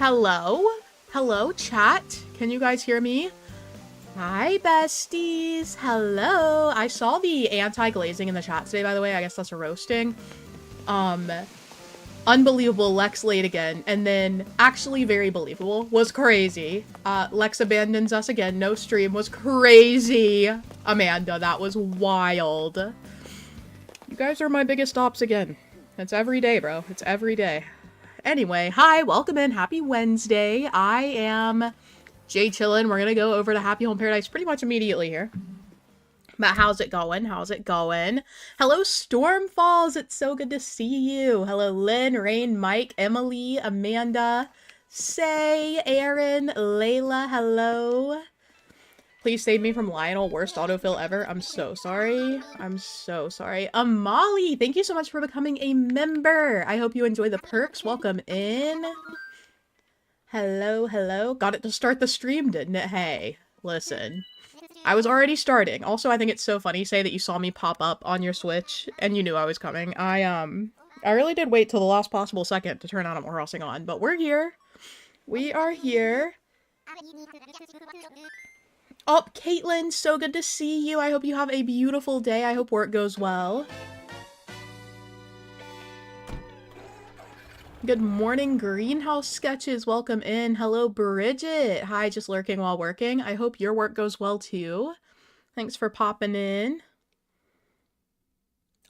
Hello? Hello, chat? Can you guys hear me? Hi, besties. Hello. I saw the anti-glazing in the chat today, by the way. I guess that's a roasting. Unbelievable, Lex late again. And then, actually very believable, was crazy. Lex abandons us again. No stream was crazy. Amanda, that was wild. You guys are my biggest ops again. It's every day, bro. It's every day. Anyway, hi, welcome in. Happy Wednesday. I am Jay Chillin. We're gonna go over to Happy Home Paradise pretty much immediately here. But how's it going? How's it going? Hello, Stormfalls. It's so good to see you. Hello, Lynn, Rain, Mike, Emily, Amanda, Say, Aaron, Layla. Hello. Please save me from Lionel. Worst autofill ever. I'm so sorry. I'm so sorry. Molly, thank you so much for becoming a member. I hope you enjoy the perks. Welcome in. Hello, hello. Got it to start the stream, didn't it? Hey, listen. I was already starting. Also, I think it's so funny, Say, that you saw me pop up on your Switch and you knew I was coming. I really did wait till the last possible second to turn Animal Crossing on, but we're here. We are here. Oh, Caitlin, so good to see you. I hope you have a beautiful day. I hope work goes well. Good morning, Greenhouse Sketches. Welcome in. Hello, Bridget. Hi, just lurking while working. I hope your work goes well, too. Thanks for popping in.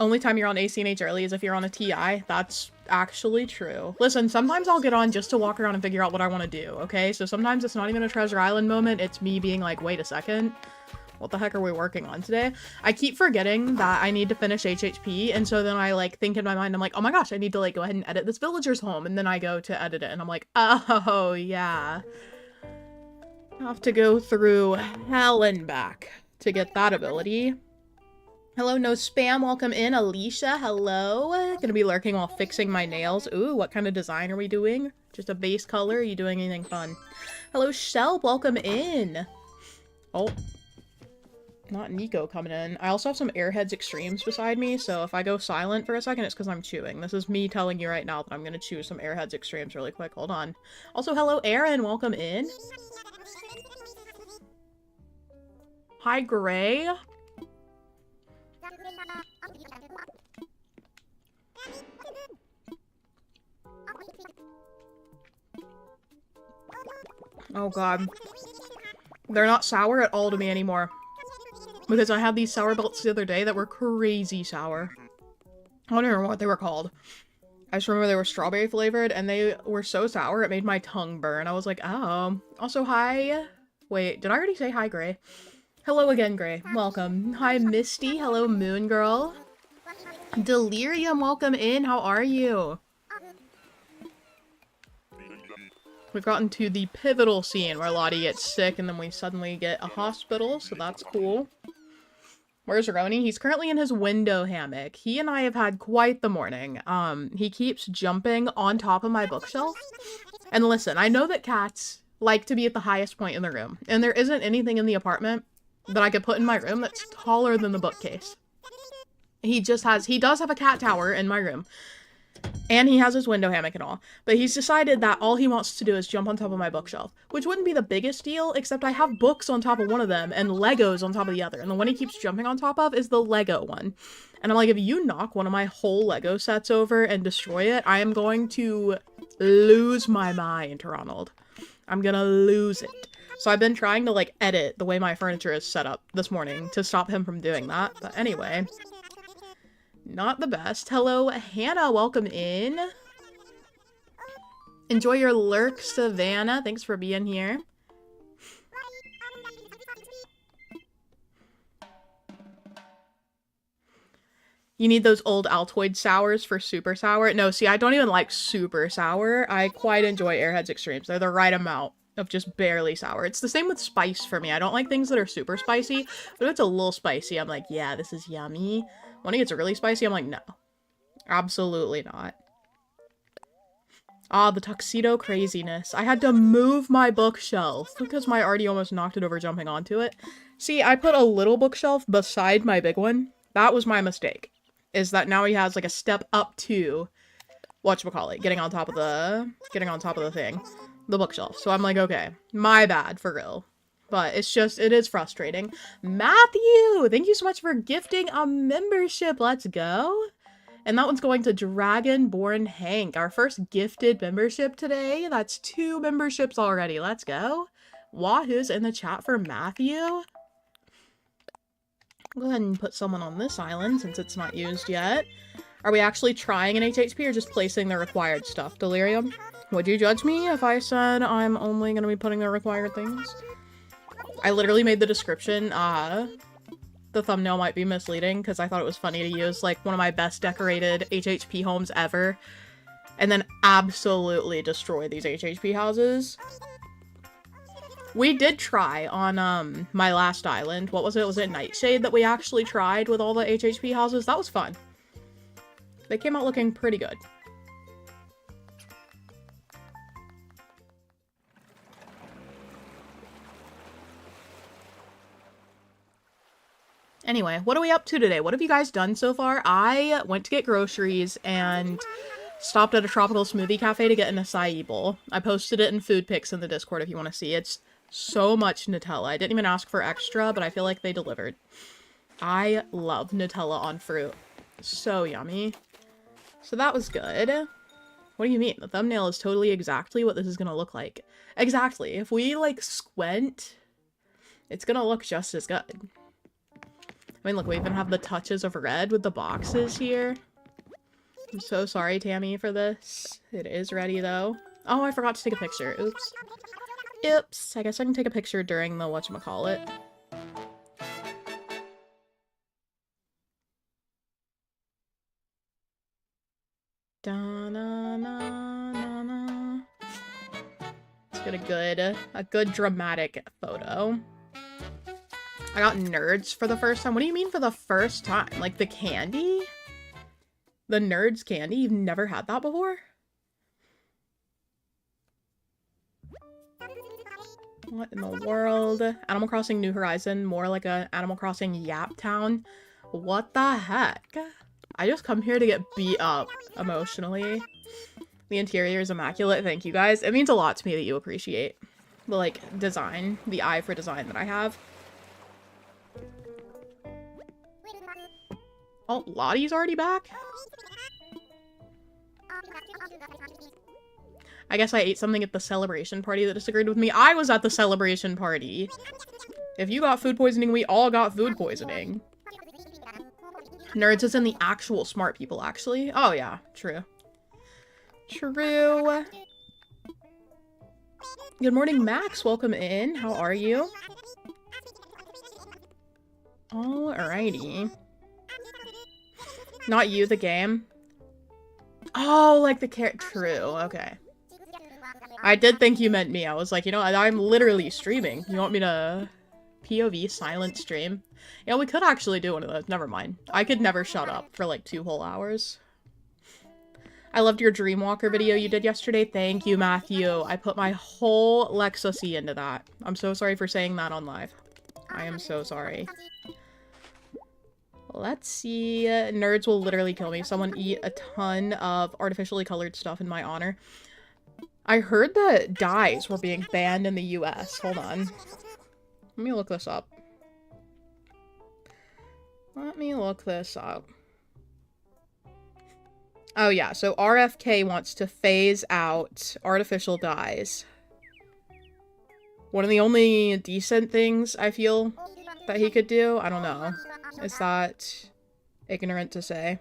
Only time you're on acnh early is if you're on a TI. That's actually true. Listen, sometimes I'll get on just to walk around and figure out what I want to do, okay? So sometimes it's not even a Treasure Island moment. It's me being like, wait a second. What the heck are we working on today? I keep forgetting that I need to finish HHP, and so then I, like, think in my mind, I'm like, oh my gosh, I need to, like, go ahead and edit this villager's home, and then I go to edit it, and I'm like, oh, yeah. I have to go through hell and back to get that ability. Hello, no spam. Welcome in. Alicia, hello. Gonna be lurking while fixing my nails. Ooh, what kind of design are we doing? Just a base color? Are you doing anything fun? Hello, Shelp. Welcome in. Oh. Not Nico coming in. I also have some Airheads Extremes beside me, so if I go silent for a second, it's because I'm chewing. This is me telling you right now that I'm gonna chew some Airheads Extremes really quick. Hold on. Also, hello, Aaron. Welcome in. Hi, Gray. Oh god. They're not sour at all to me anymore. Because I had these sour belts the other day that were crazy sour. I don't remember what they were called. I just remember they were strawberry flavored and they were so sour it made my tongue burn. I was like, oh. Also, hi. Wait, did I already say hi, Gray? Hello again, Gray. Welcome. Hi, Misty. Hello, Moon Girl. Delirium, welcome in. How are you? We've gotten to the pivotal scene where Lottie gets sick and then we suddenly get a hospital, so that's cool. Where's Roni? He's currently in his window hammock. He and I have had quite the morning. He keeps jumping on top of my bookshelf. And listen, I know that cats like to be at the highest point in the room, and there isn't anything in the apartment that I could put in my room that's taller than the bookcase. He does have a cat tower in my room. And he has his window hammock and all. But he's decided that all he wants to do is jump on top of my bookshelf. Which wouldn't be the biggest deal, except I have books on top of one of them and Legos on top of the other. And the one he keeps jumping on top of is the Lego one. And I'm like, if you knock one of my whole Lego sets over and destroy it, I am going to lose my mind, Ronald. I'm gonna lose it. So I've been trying to, like, edit the way my furniture is set up this morning to stop him from doing that. But anyway... Not the best. Hello, Hannah. Welcome in. Enjoy your lurk, Savannah. Thanks for being here. You need those old Altoid sours for super sour? No, see, I don't even like super sour. I quite enjoy Airheads Extremes. They're the right amount of just barely sour. It's the same with spice for me. I don't like things that are super spicy, but if it's a little spicy, I'm like, yeah, this is yummy. When it gets really spicy, I'm like, no. Absolutely not. Ah, the tuxedo craziness. I had to move my bookshelf because my Artie almost knocked it over jumping onto it. See, I put a little bookshelf beside my big one. That was my mistake. Is that now he has, like, a step up to whatchamacallit, getting on top of the thing. the bookshelf. So I'm like, okay, my bad, for real. But it's just, it is frustrating. Matthew, thank you so much for gifting a membership. Let's go. And that one's going to Dragonborn Hank, our first gifted membership today. That's 2 memberships already. Let's go. Wahoo's in the chat for Matthew. Go ahead and put someone on this island since it's not used yet. Are we actually trying an HHP or just placing the required stuff? Delirium? Would you judge me if I said I'm only going to be putting the required things? I literally made the description, the thumbnail might be misleading because I thought it was funny to use like one of my best decorated HHP homes ever and then absolutely destroy these HHP houses. We did try on my last island. What was it? Was it Nightshade that we actually tried with all the HHP houses? That was fun. They came out looking pretty good. Anyway, what are we up to today? What have you guys done so far? I went to get groceries and stopped at a tropical smoothie cafe to get an acai bowl. I posted it in food pics in the Discord if you want to see. It's so much Nutella. I didn't even ask for extra, but I feel like they delivered. I love Nutella on fruit. So yummy. So that was good. What do you mean? The thumbnail is totally exactly what this is gonna look like. Exactly. If we, like, squint, it's gonna look just as good. I mean, look, we even have the touches of red with the boxes here. I'm so sorry, Tammi, for this. It is ready, though. Oh, I forgot to take a picture. Oops. Oops. I guess I can take a picture during the whatchamacallit. Da-na-na-na-na. Let's get a good dramatic photo. I got Nerds for the first time. What do you mean for the first time? Like the candy? The Nerds candy? You've never had that before? What in the world? Animal Crossing New Horizon, more like a Animal Crossing Yap Town. What the heck? I just come here to get beat up emotionally. The interior is immaculate. Thank you guys. It means a lot to me that you appreciate the, like, design, the eye for design that I have. Oh, Lottie's already back? I guess I ate something at the celebration party that disagreed with me. I was at the celebration party. If you got food poisoning, we all got food poisoning. Nerds is in the actual smart people, actually. Oh, yeah. True. True. Good morning, Max. Welcome in. How are you? Alrighty. Not you, the game. Oh, like the character. True. Okay. I did think you meant me. I was like, you know, I'm literally streaming. You want me to POV silent stream? Yeah, we could actually do one of those. Never mind. I could never shut up for like 2 whole hours. I loved your Dreamwalker video you did yesterday. Thank you, Matthew. I put my whole Lexus into that. I'm so sorry for saying that on live. I am so sorry. Let's see. Nerds will literally kill me. Someone eat a ton of artificially colored stuff in my honor. I heard that dyes were being banned in the US. Hold on. Let me look this up. Oh yeah, so RFK wants to phase out artificial dyes. One of the only decent things I feel that he could do, I don't know. Is that ignorant to say?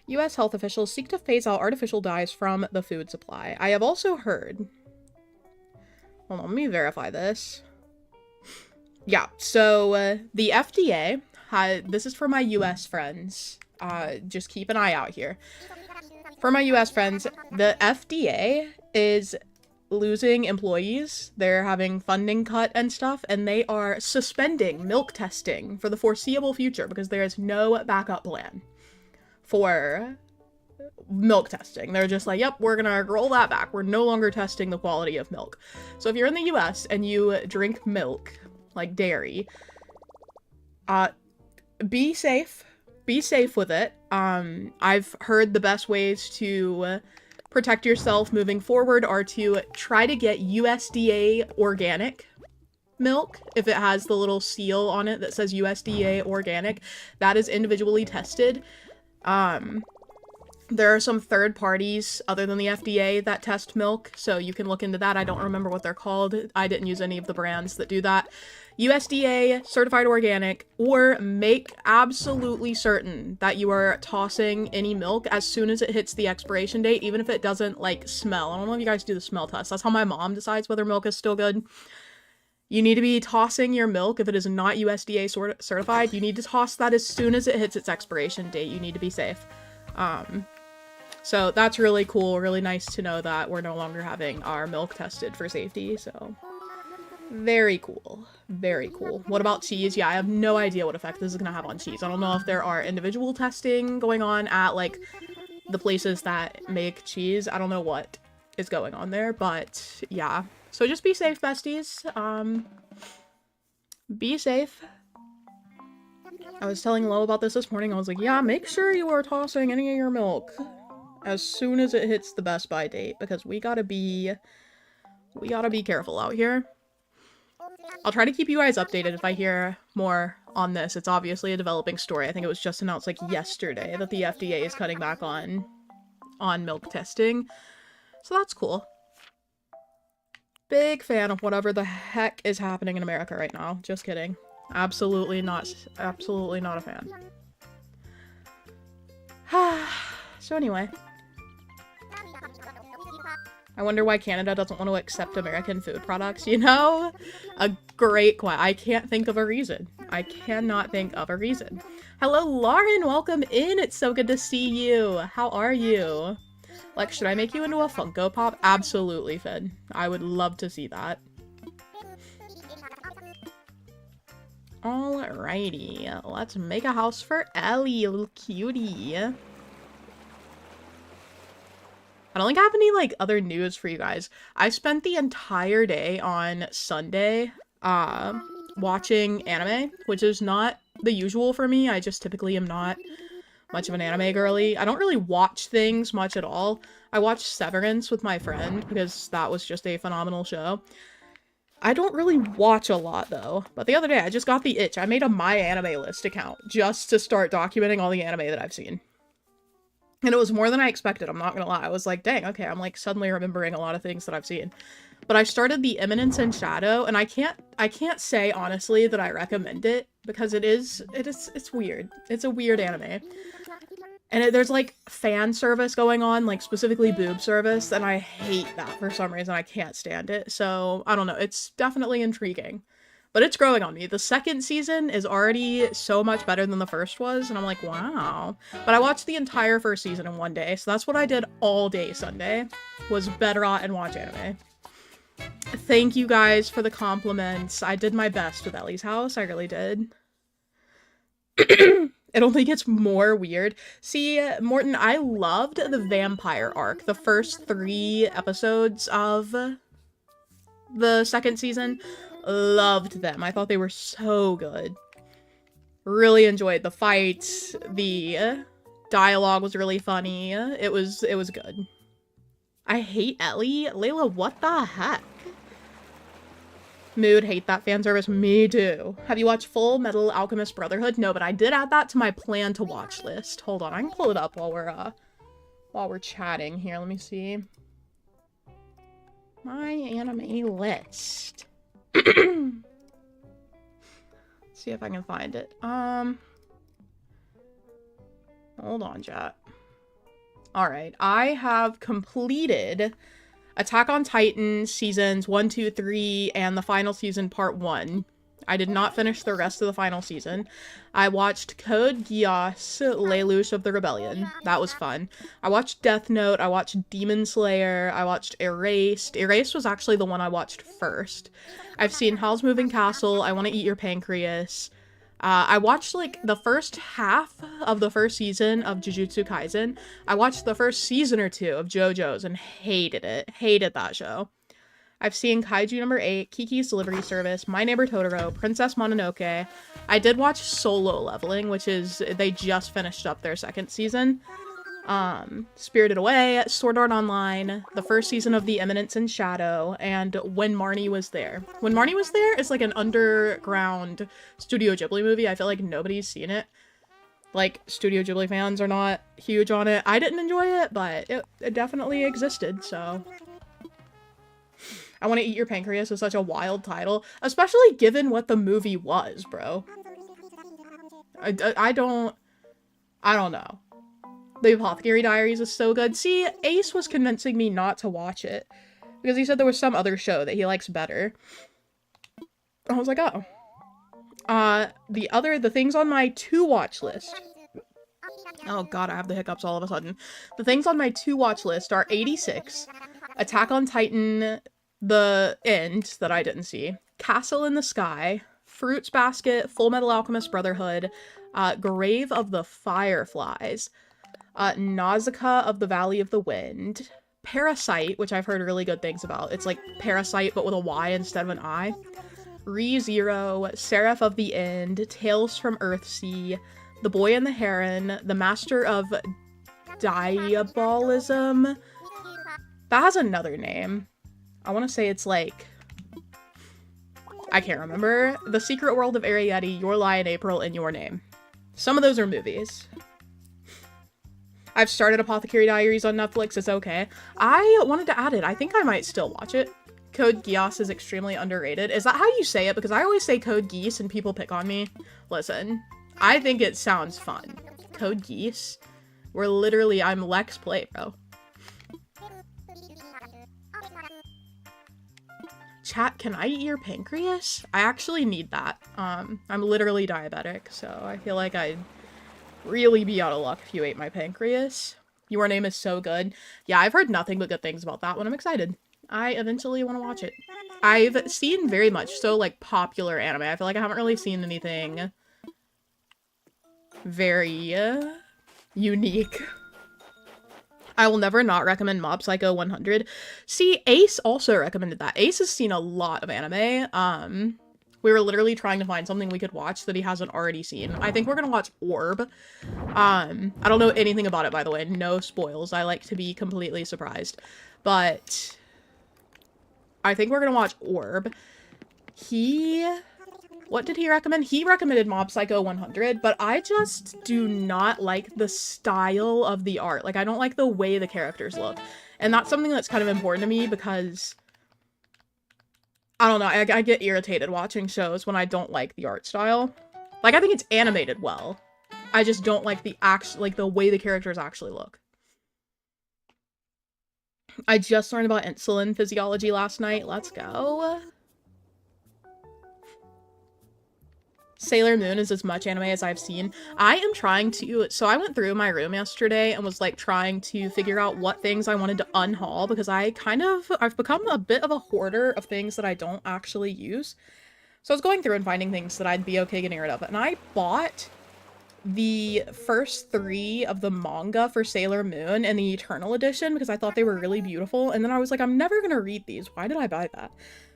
US health officials seek to phase out artificial dyes from the food supply. I have also heard... Hold on, let me verify this. Yeah, so the FDA... this is for my US friends. Just keep an eye out here. For my US friends, the FDA is losing employees. They're having funding cut and stuff, and they are suspending milk testing for the foreseeable future because there is no backup plan for milk testing. They're just like, yep, we're gonna roll that back. We're no longer testing the quality of milk. So if you're in the US and you drink milk, like dairy, be safe. Be safe with it. I've heard the best ways to protect yourself moving forward are to try to get USDA organic milk. If it has the little seal on it that says USDA organic, that is individually tested. There are some third parties other than the FDA that test milk, so you can look into that. I don't remember what they're called. I didn't use any of the brands that do that. USDA certified organic, or make absolutely certain that you are tossing any milk as soon as it hits the expiration date, even if it doesn't like smell. I don't know if you guys do the smell test. That's how my mom decides whether milk is still good. You need to be tossing your milk if it is not USDA certified. You need to toss that as soon as it hits its expiration date. You need to be safe. So that's really cool, really nice to know that we're no longer having our milk tested for safety, so very cool. Very cool. What about cheese? Yeah, I have no idea what effect this is gonna have on cheese. I don't know if there are individual testing going on at, like, the places that make cheese. I don't know what is going on there, but yeah. So just be safe, besties. Be safe. I was telling Lo about this morning. I was like, yeah, make sure you are tossing any of your milk as soon as it hits the best by date, because we gotta be careful out here. I'll try to keep you guys updated if I hear more on this. It's obviously a developing story. I think it was just announced like yesterday that the FDA is cutting back on milk testing. So that's cool. Big fan of whatever the heck is happening in America right now. Just kidding. Absolutely not a fan. So anyway. I wonder why Canada doesn't want to accept American food products, you know? A great question. I can't think of a reason. I cannot think of a reason. Hello, Lauren! Welcome in! It's so good to see you! How are you? Like, should I make you into a Funko Pop? Absolutely, Finn. I would love to see that. Alrighty, let's make a house for Ellie, a little cutie. I don't think I have any, like, other news for you guys. I spent the entire day on Sunday, watching anime, which is not the usual for me. I just typically am not much of an anime girly. I don't really watch things much at all. I watched Severance with my friend, because that was just a phenomenal show. I don't really watch a lot, though. But the other day, I just got the itch. I made a My Anime List account, just to start documenting all the anime that I've seen. And it was more than I expected, I'm not gonna lie. I was like, dang, okay, I'm like suddenly remembering a lot of things that I've seen. But I started The Eminence in Shadow, and I can't say honestly that I recommend it, because it's weird. It's a weird anime. And there's like fan service going on, like specifically boob service, and I hate that for some reason. I can't stand it. So I don't know, it's definitely intriguing. But it's growing on me. The second season is already so much better than the first was, and I'm like, wow. But I watched the entire first season in one day, so that's what I did all day Sunday, was bed rot and watch anime. Thank you guys for the compliments. I did my best with Ellie's house, I really did. It only gets more weird. See, Morton, I loved the vampire arc. The first 3 episodes of the second season. Loved them. I thought they were so good. Really enjoyed the fights. The dialogue was really funny. It was good. I hate Ellie. Layla, what the heck? Mood, hate that fan service. Me too. Have you watched Full Metal Alchemist Brotherhood? No, but I did add that to my plan to watch list. Hold on, I can pull it up while we're chatting here. Let me see. My anime list. See if I can find it. Hold on, chat. Alright, I have completed Attack on Titan seasons 1, 2, 3, and the final season part 1. I did not finish the rest of the final season. I watched Code Geass, Lelouch of the Rebellion. That was fun. I watched Death Note. I watched Demon Slayer. I watched Erased. Erased was actually the one I watched first. I've seen Howl's Moving Castle. I Want to Eat Your Pancreas. I watched, like, the first half of the first season of Jujutsu Kaisen. I watched the first season or 2 of JoJo's and hated it. Hated that show. I've seen Kaiju number 8, Kiki's Delivery Service, My Neighbor Totoro, Princess Mononoke. I did watch Solo Leveling, which is, they just finished up their second season. Spirited Away, Sword Art Online, the first season of The Eminence in Shadow, and When Marnie Was There. When Marnie Was There is like an underground Studio Ghibli movie. I feel like nobody's seen it. Like, Studio Ghibli fans are not huge on it. I didn't enjoy it, but it definitely existed, so... I Want to Eat Your Pancreas is such a wild title, especially given what the movie was, bro. I don't know. The Apothecary Diaries is so good. See, Ace was convincing me not to watch it because he said there was some other show that he likes better. I was like, oh. The things on my to-watch list. Oh god, I have the hiccups all of a sudden. The things on my to-watch list are 86, Attack on Titan, The End, that I didn't see, Castle in the Sky, Fruits Basket, Full Metal Alchemist Brotherhood, Grave of the Fireflies, Nausicaa of the Valley of the Wind, Parasite, which I've heard really good things about. It's like Parasite, but with a Y instead of an I. ReZero, Seraph of the End, Tales from Earthsea, The Boy and the Heron, The Master of Diabolism. That has another name. I want to say it's like... I can't remember. The Secret World of Arrietty, Your Lie in April, and Your Name. Some of those are movies. I've started Apothecary Diaries on Netflix. It's okay. I wanted to add it. I think I might still watch it. Code Geass is extremely underrated. Is that how you say it? Because I always say Code Geass and people pick on me. Listen, I think it sounds fun. Code Geass? Where literally I'm Lex Play, bro. Chat, can I eat your pancreas? I actually need that. I'm literally diabetic, so I feel like I'd really be out of luck if you ate my pancreas. Your Name is so good. Yeah, I've heard nothing but good things about that one. I'm excited. I eventually want to watch it. I've seen very much so, like, popular anime. I feel like I haven't really seen anything very unique. I will never not recommend Mob Psycho 100. See, Ace also recommended that. Ace has seen a lot of anime. We were literally trying to find something we could watch that he hasn't already seen. I think we're gonna watch Orb. I don't know anything about it, by the way. No spoils. I like to be completely surprised. But I think we're gonna watch Orb. What did he recommend? He recommended Mob Psycho 100, but I just do not like the style of the art. Like, I don't like the way the characters look. And that's something that's kind of important to me because, I don't know, I get irritated watching shows when I don't like the art style. Like, I think it's animated well. I just don't like the way the characters actually look. I just learned about insulin physiology last night. Let's go. Sailor Moon is as much anime as I've seen. I am trying to, so I went through my room yesterday and was like trying to figure out what things I wanted to unhaul because I've become a bit of a hoarder of things that I don't actually use. So I was going through and finding things that I'd be okay getting rid of. And I bought the first 3 of the manga for Sailor Moon and the Eternal Edition because I thought they were really beautiful. And then I was like, I'm never gonna read these. Why did I buy that?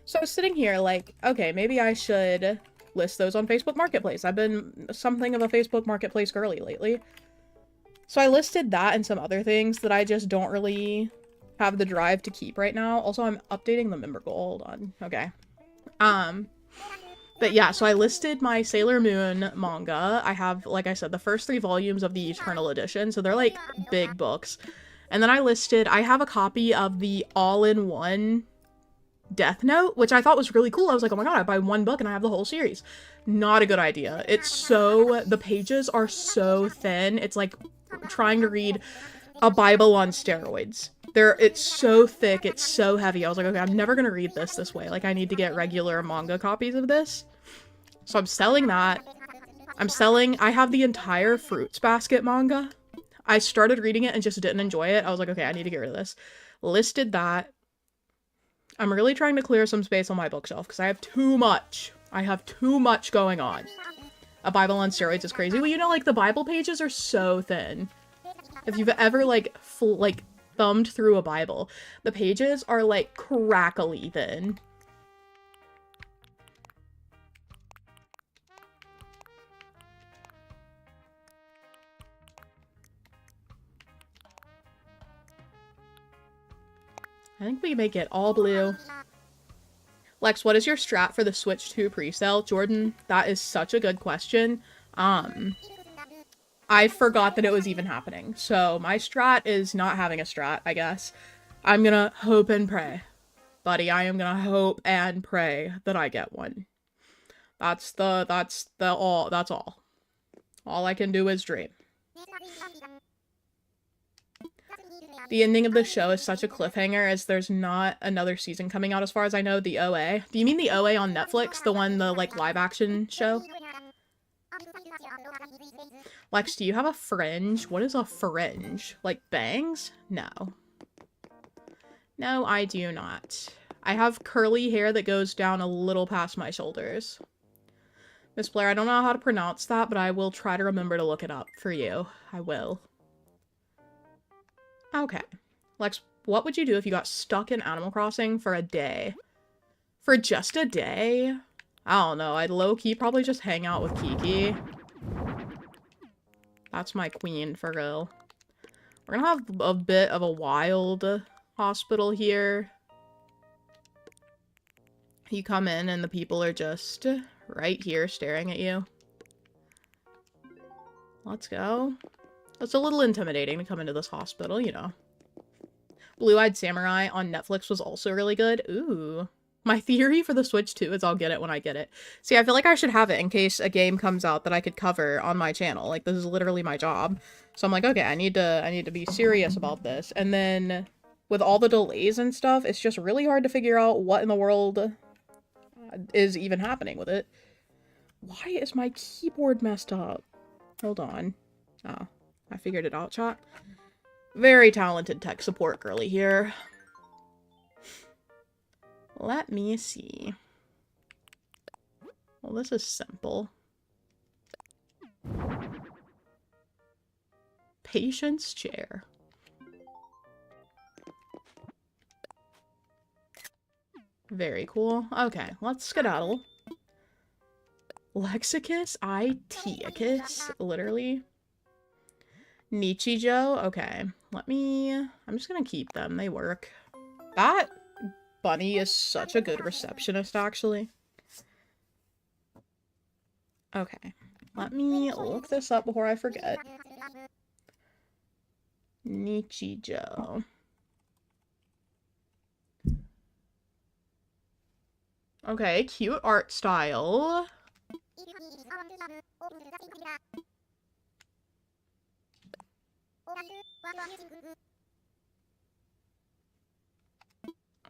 So I was sitting here like, okay, maybe I should list those on Facebook Marketplace. I've been something of a Facebook Marketplace girly lately. So I listed that and some other things that I just don't really have the drive to keep right now. Also, I'm updating the member goal. Hold on. Okay. But yeah, so I listed my Sailor Moon manga. I have, like I said, the first 3 volumes of the Eternal Edition, so they're like big books. And then I have a copy of the all-in-one Death Note, which I thought was really cool. I was like, oh my god, I buy one book and I have the whole series. Not a good idea. The pages are so thin. It's like trying to read a Bible on steroids. It's so thick, it's so heavy. I was like, okay, I'm never gonna read this way. Like, I need to get regular manga copies of this. So I'm selling that. I have the entire Fruits Basket manga. I started reading it and just didn't enjoy it. I was like, okay, I need to get rid of this. Listed that. I'm really trying to clear some space on my bookshelf because I have too much. I have too much going on. A Bible on steroids is crazy. Well, you know, like, the Bible pages are so thin. If you've ever, like, thumbed through a Bible, the pages are, like, crackly thin. I think we make it all blue. Lex, what is your strat for the Switch 2 pre-sale? Jordan, that is such a good question. I forgot that it was even happening. So my strat is not having a strat, I guess. I'm gonna hope and pray. Buddy, I am gonna hope and pray that I get one. That's all. All I can do is dream. The ending of the show is such a cliffhanger as there's not another season coming out as far as I know, the OA. Do you mean the OA on Netflix? The one, the, like, live action show? Lex, do you have a fringe? What is a fringe? Like bangs? No. No, I do not. I have curly hair that goes down a little past my shoulders. Miss Blair, I don't know how to pronounce that, but I will try to remember to look it up for you. I will. Okay. Lex, what would you do if you got stuck in Animal Crossing for a day? For just a day? I don't know. I'd low-key probably just hang out with Kiki. That's my queen, for real. We're gonna have a bit of a wild hospital here. You come in and the people are just right here staring at you. Let's go. It's a little intimidating to come into this hospital, you know. Blue-Eyed Samurai on Netflix was also really good. Ooh. My theory for the Switch 2 is I'll get it when I get it. See, I feel like I should have it in case a game comes out that I could cover on my channel. Like, this is literally my job. So I'm like, okay, I need to be serious about this. And then with all the delays and stuff, it's just really hard to figure out what in the world is even happening with it. Why is my keyboard messed up? Hold on. Oh, I figured it out, chat. Very talented tech support girly here. Let me see. Well, this is simple. Patient's chair. Very cool. Okay, let's skedaddle. Lexicus, Itiacus, literally. Nichijou, okay. I'm just gonna keep them, they work. That bunny is such a good receptionist, actually. Okay, let me look this up before I forget. Nichijou. Okay, cute art style.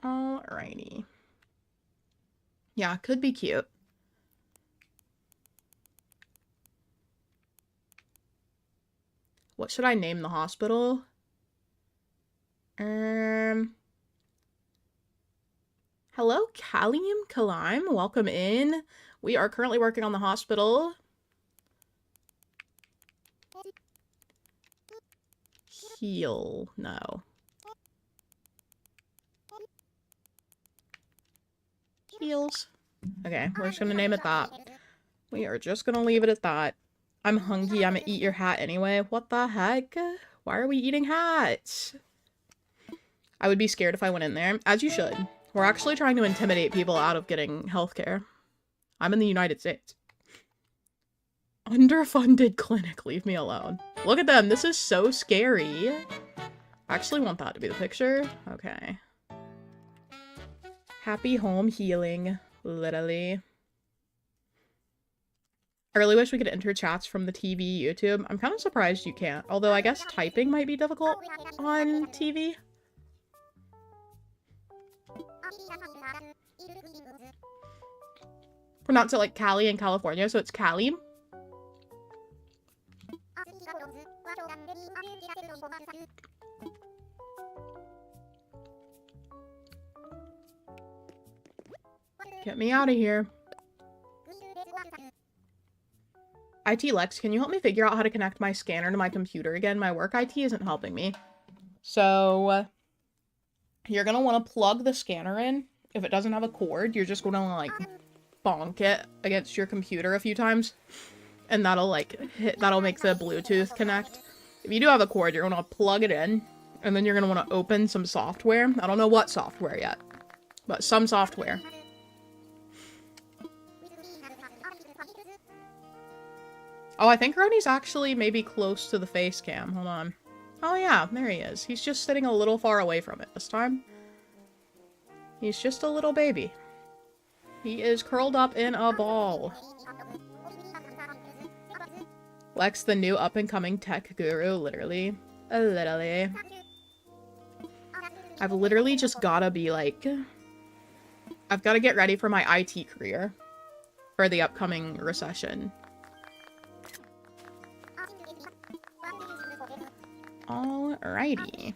Alrighty. Yeah, could be cute. What should I name the hospital? Hello, Kalium Kalime. Welcome in. We are currently working on the hospital. Heal. No. Heals. Okay, we're just gonna name it that. We are just gonna leave it at that. I'm hungry. I'm gonna eat your hat anyway. What the heck? Why are we eating hats? I would be scared if I went in there. As you should. We're actually trying to intimidate people out of getting healthcare. I'm in the United States. Underfunded clinic. Leave me alone. Look at them. This is so scary. I actually want that to be the picture. Okay. Happy home healing. Literally. I really wish we could enter chats from the TV, YouTube. I'm kind of surprised you can't. Although I guess typing might be difficult on TV. Pronounce it like Cali in California, so it's Cali. Get me out of here. IT Lex, can you help me figure out how to connect my scanner to my computer again? My work IT isn't helping me. So, you're gonna want to plug the scanner in. If it doesn't have a cord, you're just gonna, like, bonk it against your computer a few times. And that'll, like, that'll make the Bluetooth connect. If you do have a cord, you're gonna plug it in. And then you're gonna want to open some software. I don't know what software yet, but some software. Oh, I think Roni's actually maybe close to the face cam. Hold on. Oh yeah, there he is. He's just sitting a little far away from it this time. He's just a little baby. He is curled up in a ball. Lex, the new up-and-coming tech guru, literally. Literally. I've literally just gotta be like... I've gotta get ready for my IT career. For the upcoming recession. Alrighty.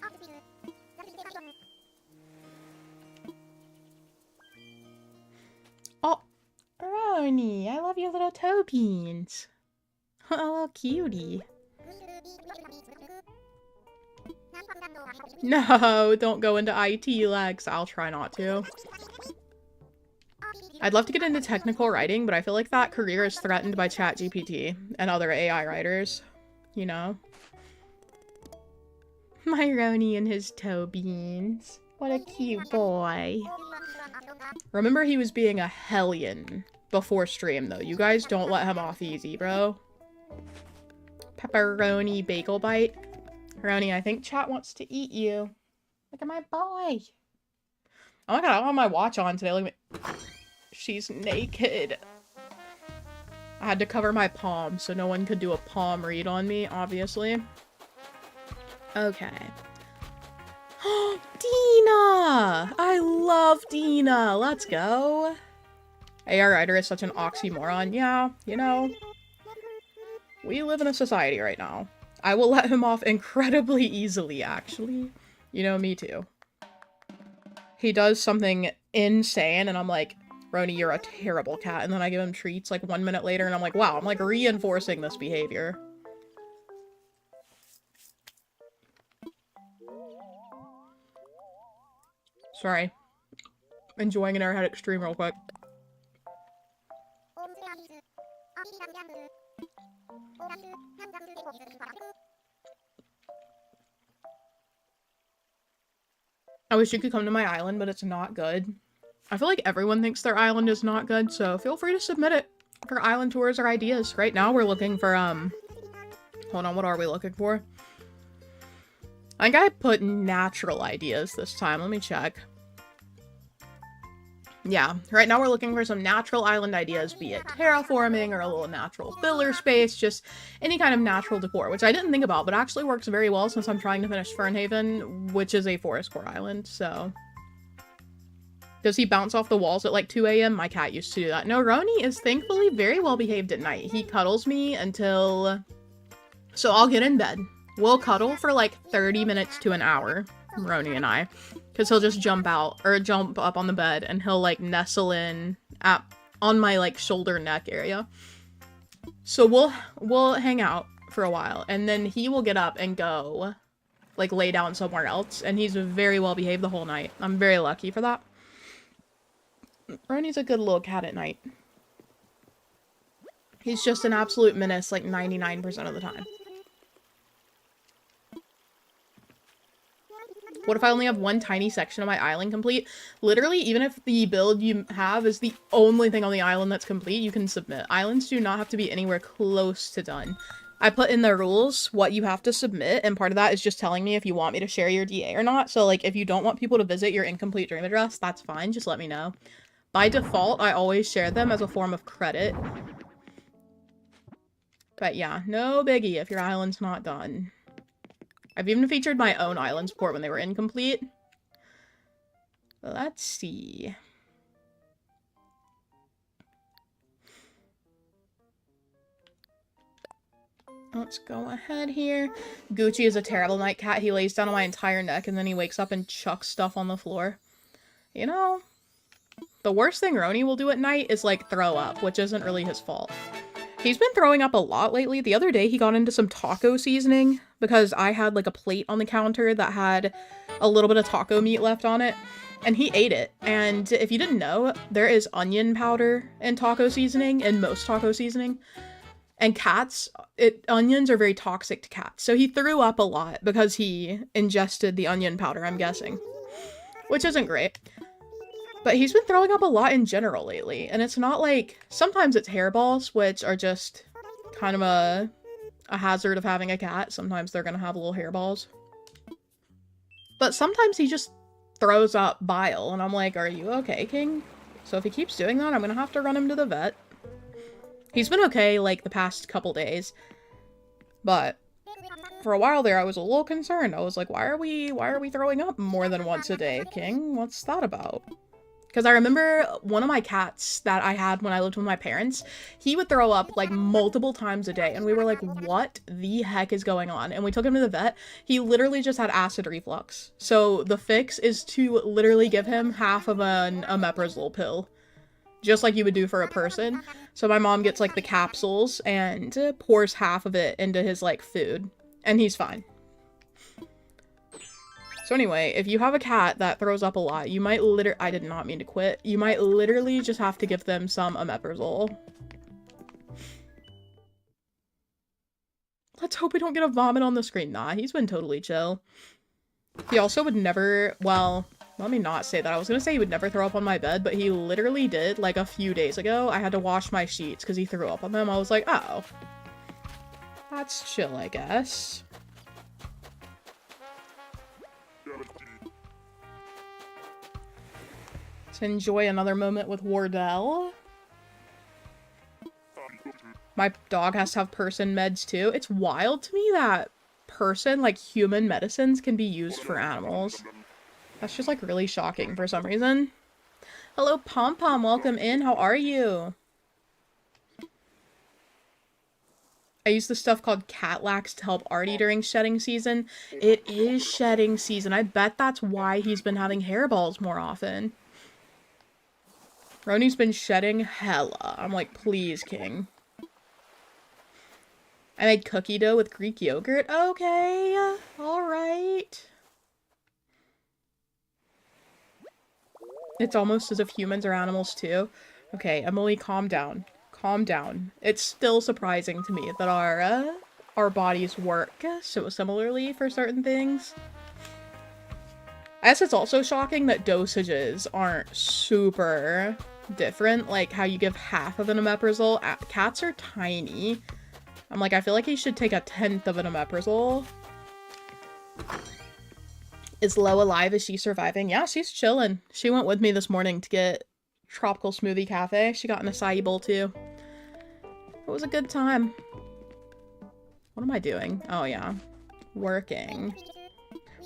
Oh, Roni, I love your little toe beans. Oh, cutie. No, don't go into IT, Lex. I'll try not to. I'd love to get into technical writing, but I feel like that career is threatened by ChatGPT and other AI writers. You know? My Roni and his toe beans. What a cute boy. Remember, he was being a hellion before stream, though. You guys don't let him off easy, bro. Pepperoni bagel bite. Roni, I think chat wants to eat you. Look at my boy. Oh my god, I don't have my watch on today. Look at me. She's naked. I had to cover my palm so no one could do a palm read on me, obviously. Okay. Deena! I love Deena! Let's go! AR writer is such an oxymoron. Yeah, you know. We live in a society right now. I will let him off incredibly easily, actually. You know, me too. He does something insane, and I'm like, Roni, you're a terrible cat. And then I give him treats like 1 minute later, and I'm like, wow, I'm like reinforcing this behavior. Sorry. Enjoying an airhead extreme real quick. I wish you could come to my island, but it's not good. I feel like everyone thinks their island is not good, so feel free to submit it for island tours or ideas. Right now we're looking for, hold on, what are we looking for? I think I put natural ideas this time. Let me check. Yeah, right now we're looking for some natural island ideas, be it terraforming or a little natural filler space, just any kind of natural decor, which I didn't think about, but actually works very well since I'm trying to finish Fernhaven, which is a forest core island, so. Does he bounce off the walls at like 2 AM? My cat used to do that. No, Roni is thankfully very well behaved at night. He cuddles me until... So I'll get in bed. We'll cuddle for like 30 minutes to an hour, Roni and I. Because he'll just jump out, or jump up on the bed, and he'll like nestle in on my like shoulder neck area. So we'll hang out for a while, and then he will get up and go like lay down somewhere else, and he's very well behaved the whole night. I'm very lucky for that. Roni's a good little cat at night. He's just an absolute menace like 99% of the time. What if I only have one tiny section of my island complete? Literally, even if the build you have is the only thing on the island that's complete, you can submit. Islands do not have to be anywhere close to done. I put in the rules what you have to submit, and part of that is just telling me if you want me to share your DA or not. So, like, if you don't want people to visit your incomplete dream address, that's fine. Just let me know. By default, I always share them as a form of credit. But yeah, no biggie if your island's not done. I've even featured my own islands before when they were incomplete. Let's see. Let's go ahead here. Gucci is a terrible night cat. He lays down on my entire neck and then he wakes up and chucks stuff on the floor. You know, the worst thing Roni will do at night is like throw up, which isn't really his fault. He's been throwing up a lot lately. The other day he got into some taco seasoning because I had like a plate on the counter that had a little bit of taco meat left on it, and he ate it. And if you didn't know, there is onion powder in taco seasoning, in most taco seasoning. And cats, onions are very toxic to cats. So he threw up a lot because he ingested the onion powder, I'm guessing. Which isn't great. But he's been throwing up a lot in general lately. And it's not like, sometimes it's hairballs, which are just kind of a hazard of having a cat. Sometimes they're gonna have little hairballs. But sometimes he just throws up bile, and I'm like, are you okay, King? So if he keeps doing that, I'm gonna have to run him to the vet. He's been okay, like, the past couple days. But for a while there, I was a little concerned. I was like, why are we throwing up more than once a day, King? What's that about? Because I remember one of my cats that I had when I lived with my parents, he would throw up like multiple times a day. And we were like, what the heck is going on? And we took him to the vet. He literally just had acid reflux. So the fix is to literally give him half of an omeprazole pill. Just like you would do for a person. So my mom gets like the capsules and pours half of it into his like food. And he's fine. So anyway, if you have a cat that throws up a lot, you might I did not mean to quit. You might literally just have to give them some omeprazole. Let's hope we don't get a vomit on the screen. Nah, he's been totally chill. He also would never, well, let me not say that. I was gonna say he would never throw up on my bed, but he literally did, like a few days ago. I had to wash my sheets because he threw up on them. I was like, oh. That's chill, I guess. Let's enjoy another moment with Wardell. My dog has to have person meds too. It's wild to me that person, like human medicines, can be used for animals. That's just like really shocking for some reason. Hello, Pom Pom. Welcome in. How are you? I use this stuff called Cat Lax to help Artie during shedding season. It is shedding season. I bet that's why he's been having hairballs more often. Roni's been shedding hella. I'm like, please, King. I made cookie dough with Greek yogurt. Okay. Alright. It's almost as if humans are animals too. Okay, Emily, calm down. Calm down. It's still surprising to me that our bodies work so similarly for certain things. I guess it's also shocking that dosages aren't super different, like how you give half of an omeprazole. Cats are tiny. I'm like, I feel like he should take 1/10 of an omeprazole. Is Lo alive? Is she surviving? Yeah, she's chilling. She went with me this morning to get Tropical Smoothie Cafe. She got an acai bowl too. It was a good time. What am I doing? Oh yeah. Working.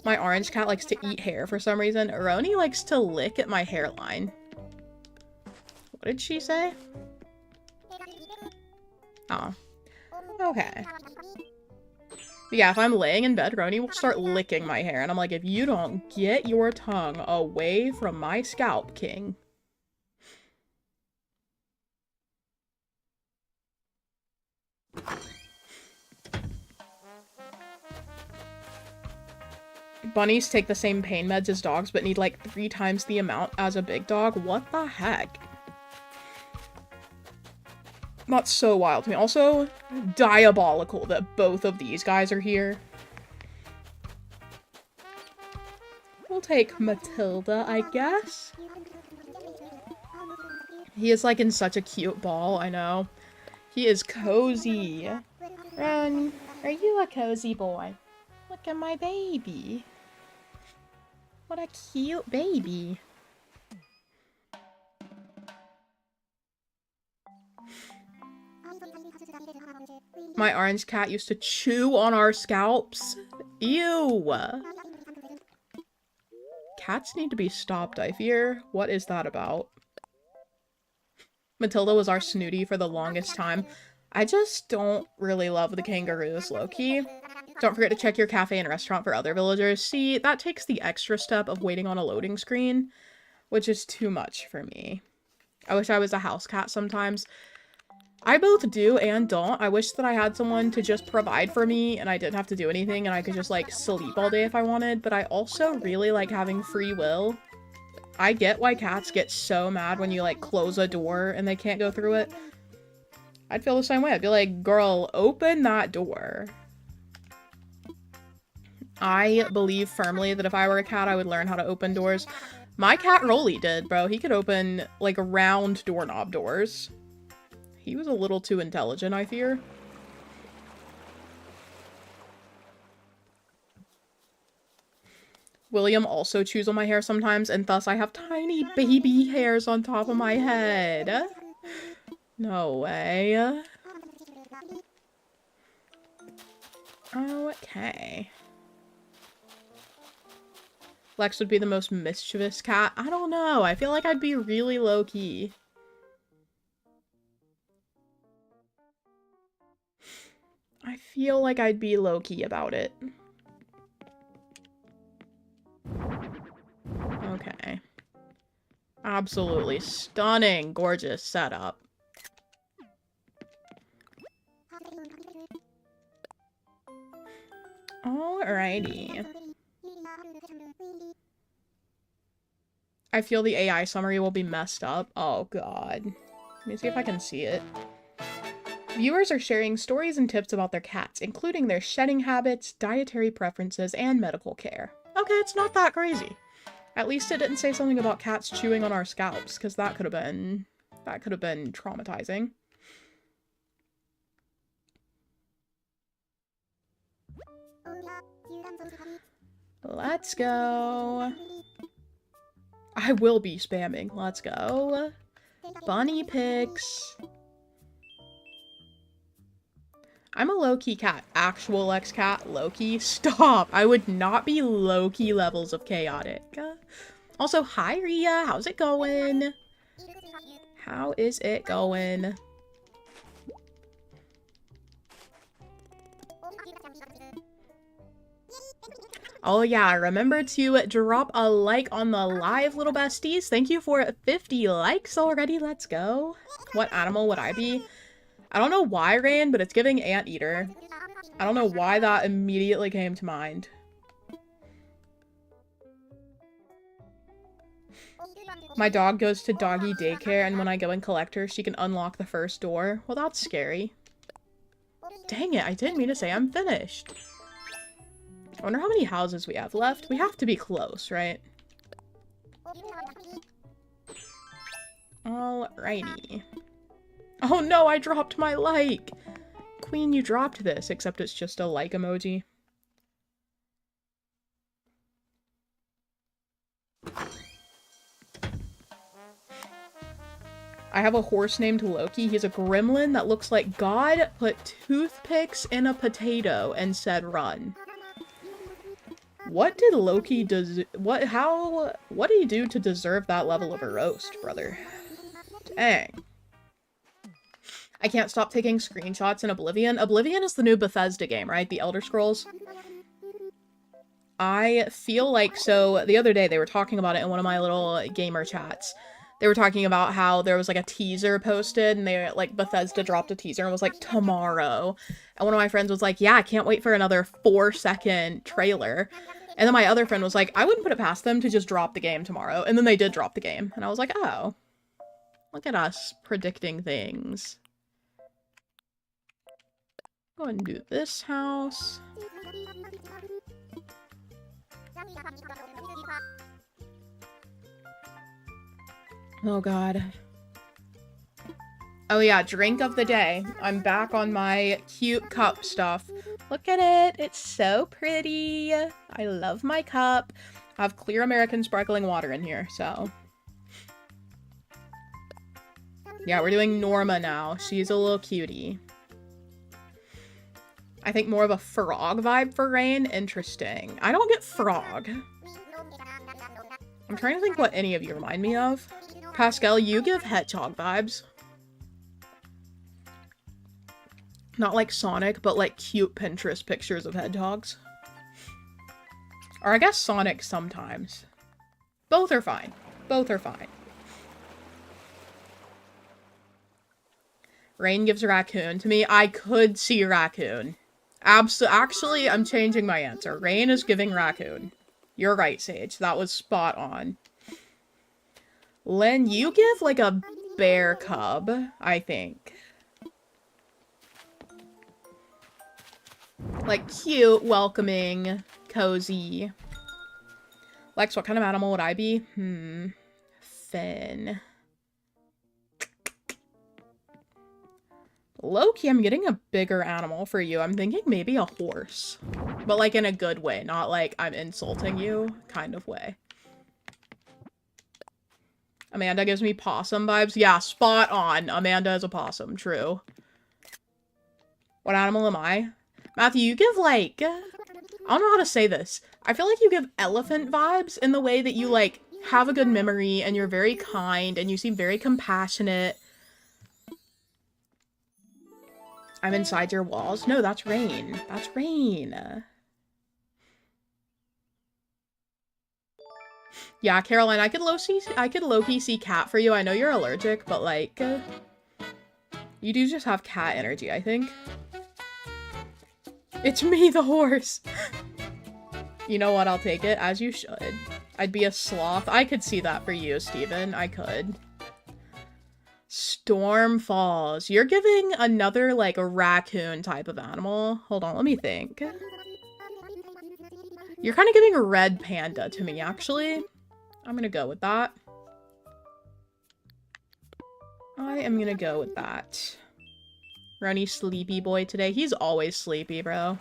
My orange cat likes to eat hair for some reason. Roni likes to lick at my hairline. What did she say? Oh. Okay. But yeah, if I'm laying in bed, Roni will start licking my hair. And I'm like, if you don't get your tongue away from my scalp, King. Bunnies take the same pain meds as dogs, but need like 3 times the amount as a big dog. What the heck? That's so wild to me. Also, diabolical that both of these guys are here. We'll take Mathilda, I guess. He is like in such a cute ball, I know. He is cozy. Ren, are you a cozy boy? Look at my baby. What a cute baby. My orange cat used to chew on our scalps. Ew. Cats need to be stopped, I fear. What is that about? Mathilda was our snooty for the longest time. I just don't really love the kangaroos, low-key. Don't forget to check your cafe and restaurant for other villagers. See, that takes the extra step of waiting on a loading screen, which is too much for me. I wish I was a house cat sometimes. I both do and don't. I wish that I had someone to just provide for me and I didn't have to do anything and I could just, like, sleep all day if I wanted, but I also really like having free will. I get why cats get so mad when you, like, close a door and they can't go through it. I'd feel the same way. I'd be like, girl, open that door. I believe firmly that if I were a cat, I would learn how to open doors. My cat Rolly did, bro. He could open, like, round doorknob doors. He was a little too intelligent, I fear. William also chews on my hair sometimes, and thus I have tiny baby hairs on top of my head. No way. Okay. Lex would be the most mischievous cat. I don't know. I feel like I'd be really low-key. I feel like I'd be low-key about it. Okay. Absolutely stunning, gorgeous setup. Alrighty. I feel the AI summary will be messed up. Oh god. Let me see if I can see it. Viewers are sharing stories and tips about their cats, including their shedding habits, dietary preferences, and medical care. Okay, it's not that crazy. At least it didn't say something about cats chewing on our scalps, because that could have been traumatizing. Let's go. I will be spamming. Let's go. Bunny pics. I'm a low-key cat. Actual Lex cat. Low-key. Stop. I would not be low-key levels of chaotic. Also, hi Rhea. How's it going? How is it going? Oh yeah, remember to drop a like on the live, little besties. Thank you for 50 likes already. Let's go. What animal would I be? I don't know why, Rain, but it's giving anteater. I don't know why that immediately came to mind. My dog goes to doggy daycare, and when I go and collect her, she can unlock the first door. Well, that's scary. Dang it, I didn't mean to say I'm finished. I wonder how many houses we have left. We have to be close, right? Alrighty. Oh no, I dropped my like! Queen, you dropped this, except it's just a like emoji. I have a horse named Loki. He's a gremlin that looks like God put toothpicks in a potato and said run. What did Loki what did he do to deserve that level of a roast, brother? Dang. I can't stop taking screenshots in Oblivion. Oblivion is the new Bethesda game, right? The Elder Scrolls. I feel like, so the other day they were talking about it in one of my little gamer chats. They were talking about how there was like a teaser posted and they like Bethesda dropped a teaser and was like tomorrow. And one of my friends was like, yeah, I can't wait for another 4-second trailer. And then my other friend was like, I wouldn't put it past them to just drop the game tomorrow. And then they did drop the game. And I was like, oh, look at us predicting things. Go ahead and do this house. Oh god. Oh yeah, drink of the day. I'm back on my cute cup stuff. Look at it. It's so pretty. I love my cup. I have clear American sparkling water in here, so. Yeah, we're doing Norma now. She's a little cutie. I think more of a frog vibe for Rain. Interesting. I don't get frog. I'm trying to think what any of you remind me of. Pascal, you give hedgehog vibes. Not like Sonic, but like cute Pinterest pictures of hedgehogs. Or I guess Sonic sometimes. Both are fine. Both are fine. Rain gives raccoon to me. I could see raccoon. Actually, I'm changing my answer. Rain is giving raccoon. You're right, Sage. That was spot on. Lynn, you give like a bear cub, I think. Like, cute, welcoming, cozy. Lex, what kind of animal would I be? Finn. Low-key, I'm getting a bigger animal for you. I'm thinking maybe a horse. But, like, in a good way. Not like I'm insulting you kind of way. Amanda gives me possum vibes. Yeah, spot on. Amanda is a possum. True. What animal am I? Matthew, you give, like... I don't know how to say this. I feel like you give elephant vibes in the way that you, like, have a good memory and you're very kind and you seem very compassionate. I'm inside your walls. No, that's rain. That's rain. Yeah, Caroline, I could low-key see cat for you. I know you're allergic, but like, you do just have cat energy, I think. It's me, the horse. You know what? I'll take it, as you should. I'd be a sloth. I could see that for you, Steven. I could. Storm Falls. You're giving another, like, a raccoon type of animal. Hold on, let me think. You're kind of giving a red panda to me, actually. I'm gonna go with that. I am gonna go with that. Runny sleepy boy today. He's always sleepy, bro.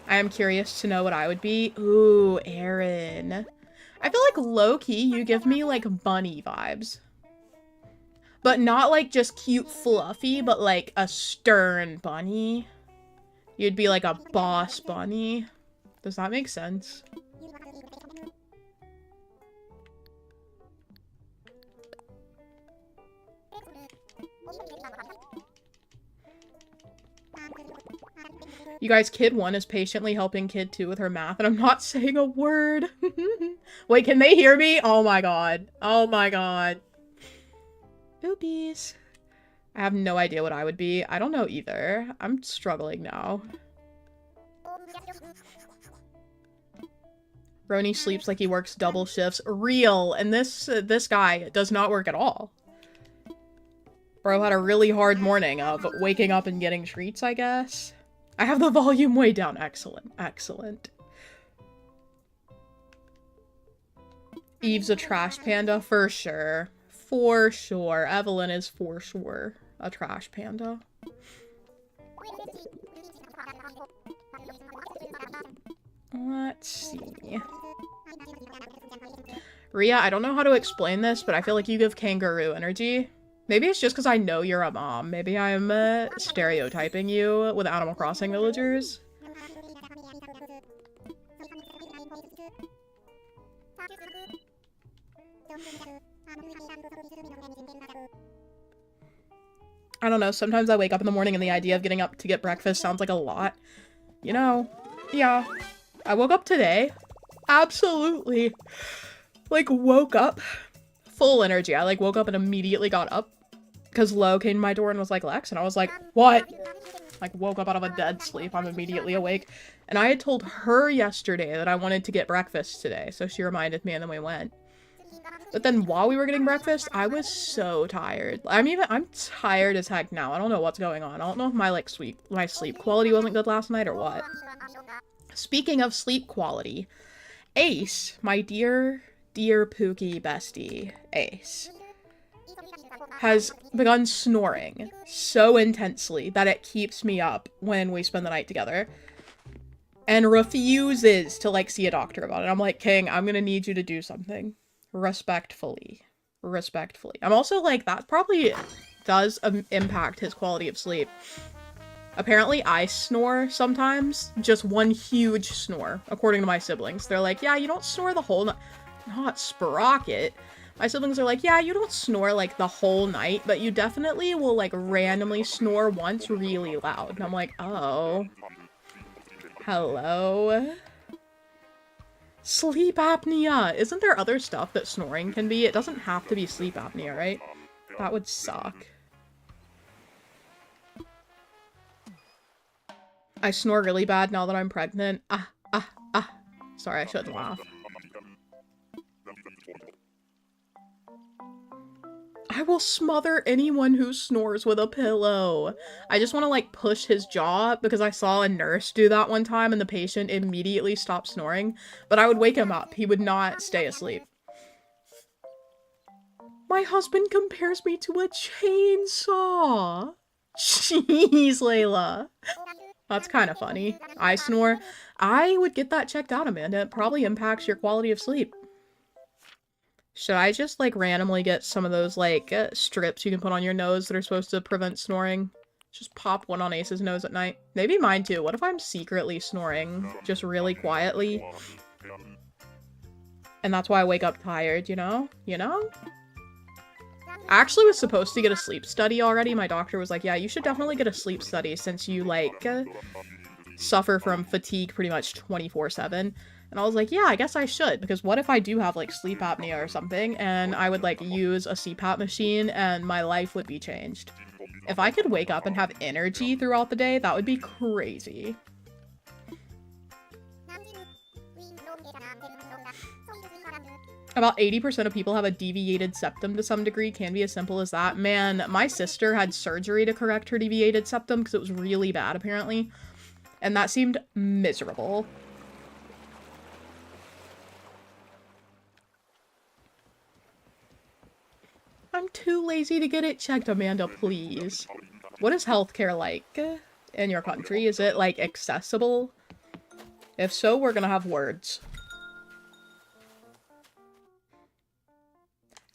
I am curious to know what I would be. Ooh, Aaron. I feel like low-key you give me, like, bunny vibes. But not, like, just cute fluffy, but, like, a stern bunny. You'd be, like, a boss bunny. Does that make sense? You guys, Kid 1 is patiently helping Kid 2 with her math, and I'm not saying a word. Wait, can they hear me? Oh my god. Oh my god. Oopies. I have no idea what I would be. I don't know either. I'm struggling now. Brony sleeps like he works double shifts. Real. And this guy does not work at all. Bro had a really hard morning of waking up and getting treats, I guess. I have the volume way down. Excellent. Excellent. Eve's a trash panda for sure. For sure. Evelyn is for sure a trash panda. Let's see. Rhea, I don't know how to explain this, but I feel like you give kangaroo energy. Maybe it's just because I know you're a mom. Maybe I'm stereotyping you with Animal Crossing villagers. I don't know, sometimes I wake up in the morning and the idea of getting up to get breakfast sounds like a lot. You know, yeah. I woke up today. Absolutely. Like, woke up. Full energy. I, like, woke up and immediately got up. Because Lo came to my door and was like, Lex, and I was like, what? Like, woke up out of a dead sleep. I'm immediately awake. And I had told her yesterday that I wanted to get breakfast today, so she reminded me and then we went. But then while we were getting breakfast, I was so tired. I'm tired as heck now. I don't know what's going on. I don't know if my sleep quality wasn't good last night or what. Speaking of sleep quality, Ace, my dear Pookie bestie, Ace, has begun snoring so intensely that it keeps me up when we spend the night together. And refuses to, like, see a doctor about it. I'm like, King, I'm gonna need you to do something. Respectfully. Respectfully. I'm also like, that probably does impact his quality of sleep. Apparently, I snore sometimes. Just one huge snore, according to my siblings. They're like, yeah, you don't snore the whole night. Not Sprocket. My siblings are like, yeah, you don't snore, like, the whole night, but you definitely will, like, randomly snore once really loud. And I'm like, oh. Hello? Sleep apnea! Isn't there other stuff that snoring can be? It doesn't have to be sleep apnea, right? That would suck. I snore really bad now that I'm pregnant. Sorry, I shouldn't laugh. I will smother anyone who snores with a pillow. I just want to like push his jaw because I saw a nurse do that one time and the patient immediately stopped snoring. But I would wake him up. He would not stay asleep. My husband compares me to a chainsaw. Jeez, Layla. That's kind of funny. I snore. I would get that checked out, Amanda. It probably impacts your quality of sleep. Should I just, like, randomly get some of those, like, strips you can put on your nose that are supposed to prevent snoring? Just pop one on Ace's nose at night. Maybe mine, too. What if I'm secretly snoring just really quietly? And that's why I wake up tired, you know? You know? I actually was supposed to get a sleep study already. My doctor was like, yeah, you should definitely get a sleep study since you, like, suffer from fatigue pretty much 24/7. And I was like, yeah, I guess I should, because what if I do have, like, sleep apnea or something, and I would, like, use a CPAP machine, and my life would be changed. If I could wake up and have energy throughout the day, that would be crazy. About 80% of people have a deviated septum to some degree. Can be as simple as that. Man, my sister had surgery to correct her deviated septum because it was really bad, apparently. And that seemed miserable. I'm too lazy to get it checked, Amanda, please. What is healthcare like in your country? Is it, like, accessible? If so, we're gonna have words.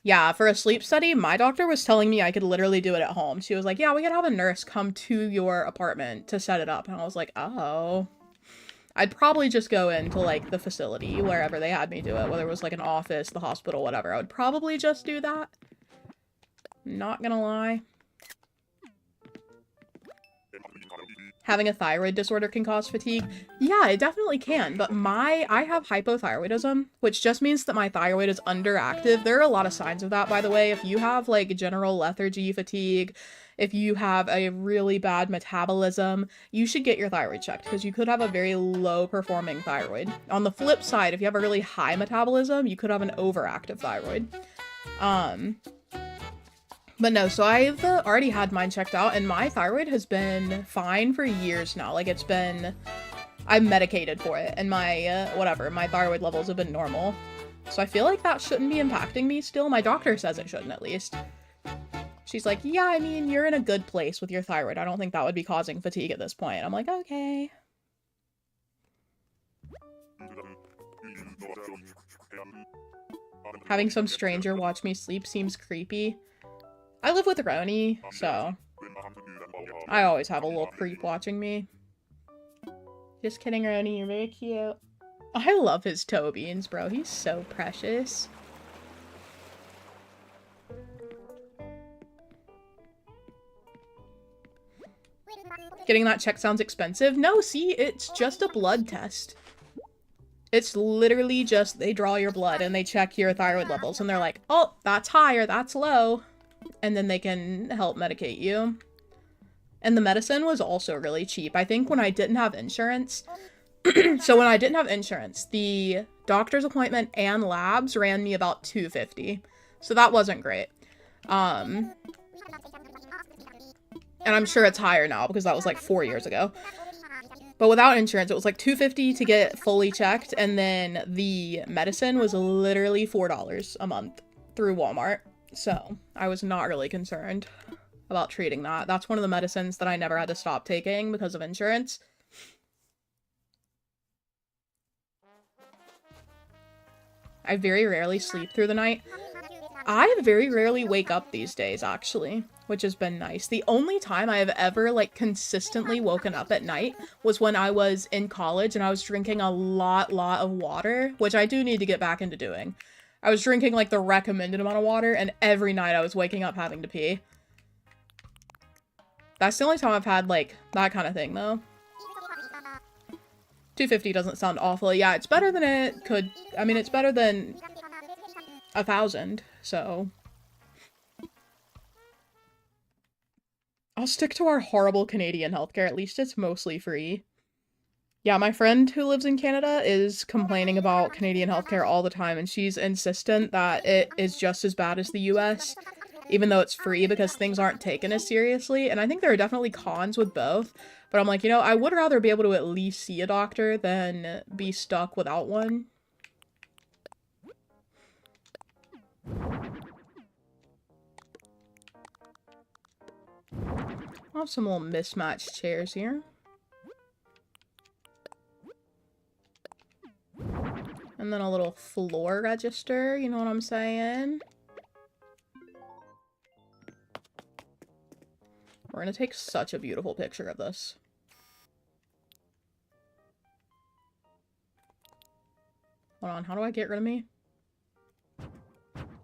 Yeah, for a sleep study, my doctor was telling me I could literally do it at home. She was like, yeah, we could have a nurse come to your apartment to set it up. And I was like, oh. I'd probably just go into, like, the facility, wherever they had me do it, whether it was, like, an office, the hospital, whatever. I would probably just do that. Not gonna lie. Having a thyroid disorder can cause fatigue. Yeah, it definitely can, but I have hypothyroidism, which just means that my thyroid is underactive. There are a lot of signs of that, by the way. If you have, like, general lethargy, fatigue, if you have a really bad metabolism, you should get your thyroid checked, because you could have a very low-performing thyroid. On the flip side, if you have a really high metabolism, you could have an overactive thyroid. But no, so I've already had mine checked out, and my thyroid has been fine for years now. Like, it's been... I'm medicated for it, and my, my thyroid levels have been normal. So I feel like that shouldn't be impacting me still. My doctor says it shouldn't, at least. She's like, yeah, I mean, you're in a good place with your thyroid. I don't think that would be causing fatigue at this point. I'm like, okay. Having some stranger watch me sleep seems creepy. I live with Roni, so I always have a little creep watching me. Just kidding, Roni, you're very cute. I love his toe beans, bro. He's so precious. Getting that check sounds expensive. No, see, it's just a blood test. It's literally just, they draw your blood and they check your thyroid levels and they're like, oh, that's high or that's low. And then they can help medicate you. And the medicine was also really cheap. I think when I didn't have insurance, so when I didn't have insurance, the doctor's appointment and labs ran me about $250. So that wasn't great. And I'm sure it's higher now because that was like 4 years ago. But without insurance, it was like $250 to get fully checked. And then the medicine was literally $4 a month through Walmart. So I was not really concerned about treating that. That's one of the medicines that I never had to stop taking because of insurance. I very rarely sleep through the night. I very rarely wake up these days, actually, which has been nice. The only time I have ever, like, consistently woken up at night was when I was in college and I was drinking a lot of water, which I do need to get back into doing. I was drinking, like, the recommended amount of water, and every night I was waking up having to pee. That's the only time I've had, like, that kind of thing, though. $250 doesn't sound awful. Yeah, it's better than it could. I mean, it's better than 1,000, so. I'll stick to our horrible Canadian healthcare. At least it's mostly free. Yeah, my friend who lives in Canada is complaining about Canadian healthcare all the time, and she's insistent that it is just as bad as the US. even though it's free because things aren't taken as seriously. And I think there are definitely cons with both. But I'm like, you know, I would rather be able to at least see a doctor than be stuck without one. I'll have some little mismatched chairs here. And then a little floor register, you know what I'm saying? We're gonna take such a beautiful picture of this. Hold on, how do I get rid of me?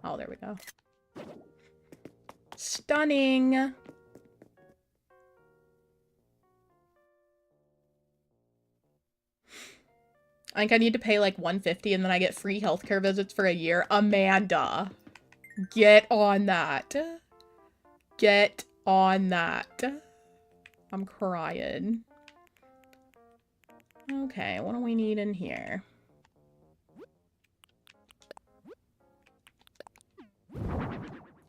Oh, there we go. Stunning! I think I need to pay like $150 and then I get free healthcare visits for a year. Amanda, get on that. Get on that. I'm crying. Okay, what do we need in here?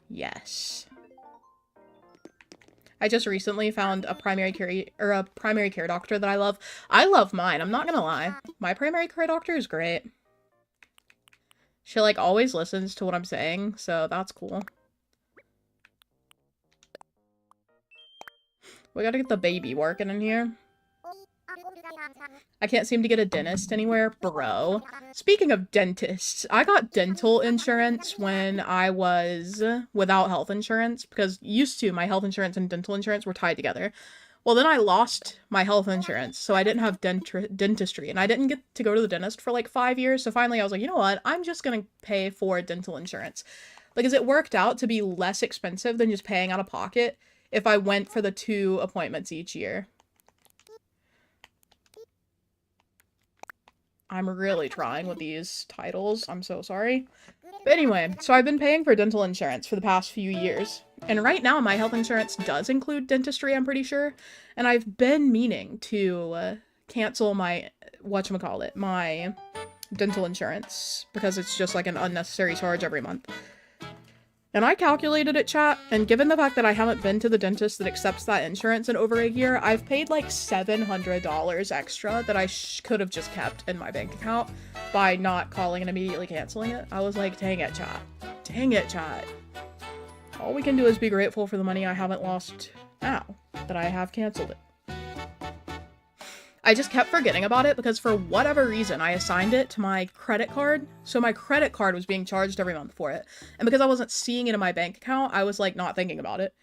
Yes. I just recently found a primary care doctor that I love. I love mine, I'm not gonna lie. My primary care doctor is great. She like always listens to what I'm saying, so that's cool. We gotta get the baby working in here. I can't seem to get a dentist anywhere, bro. Speaking of dentists, I got dental insurance when I was without health insurance because used to my health insurance and dental insurance were tied together. Well, then I lost my health insurance, so I didn't have dentistry, and I didn't get to go to the dentist for like 5 years, so finally I was like, you know what, I'm just gonna pay for dental insurance. Because it worked out to be less expensive than just paying out of pocket if I went for the 2 appointments each year. I'm really trying with these titles. I'm so sorry. But anyway, so I've been paying for dental insurance for the past few years. And right now, my health insurance does include dentistry, I'm pretty sure. And I've been meaning to cancel my, whatchamacallit, my dental insurance. Because it's just like an unnecessary charge every month. And I calculated it, chat, and given the fact that I haven't been to the dentist that accepts that insurance in over a year, I've paid like $700 extra that I could have just kept in my bank account by not calling and immediately canceling it. I was like, dang it, chat. Dang it, chat. All we can do is be grateful for the money I haven't lost now that I have canceled it. I just kept forgetting about it because for whatever reason, I assigned it to my credit card. So my credit card was being charged every month for it. And because I wasn't seeing it in my bank account, I was like not thinking about it.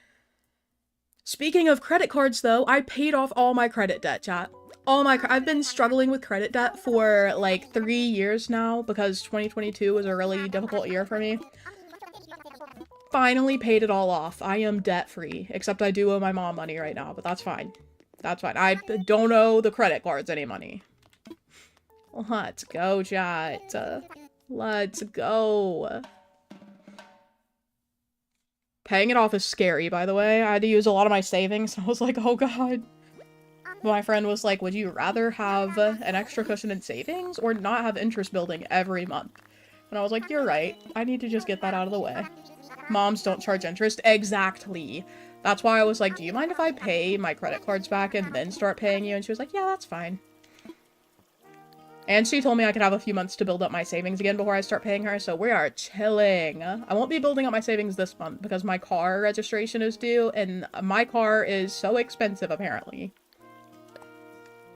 Speaking of credit cards though, I paid off all my credit debt, chat. I've been struggling with credit debt for like 3 years now because 2022 was a really difficult year for me. Finally paid it all off. I am debt free, except I do owe my mom money right now, but that's fine. That's fine. I don't owe the credit cards any money. Let's go, chat. Let's go. Paying it off is scary, by the way. I had to use a lot of my savings. I was like, oh god. My friend was like, would you rather have an extra cushion in savings or not have interest building every month? And I was like, you're right. I need to just get that out of the way. Moms don't charge interest. Exactly. That's why I was like, do you mind if I pay my credit cards back and then start paying you? And she was like, yeah, that's fine. And she told me I could have a few months to build up my savings again before I start paying her, so we are chilling. I won't be building up my savings this month because my car registration is due, and my car is so expensive, apparently.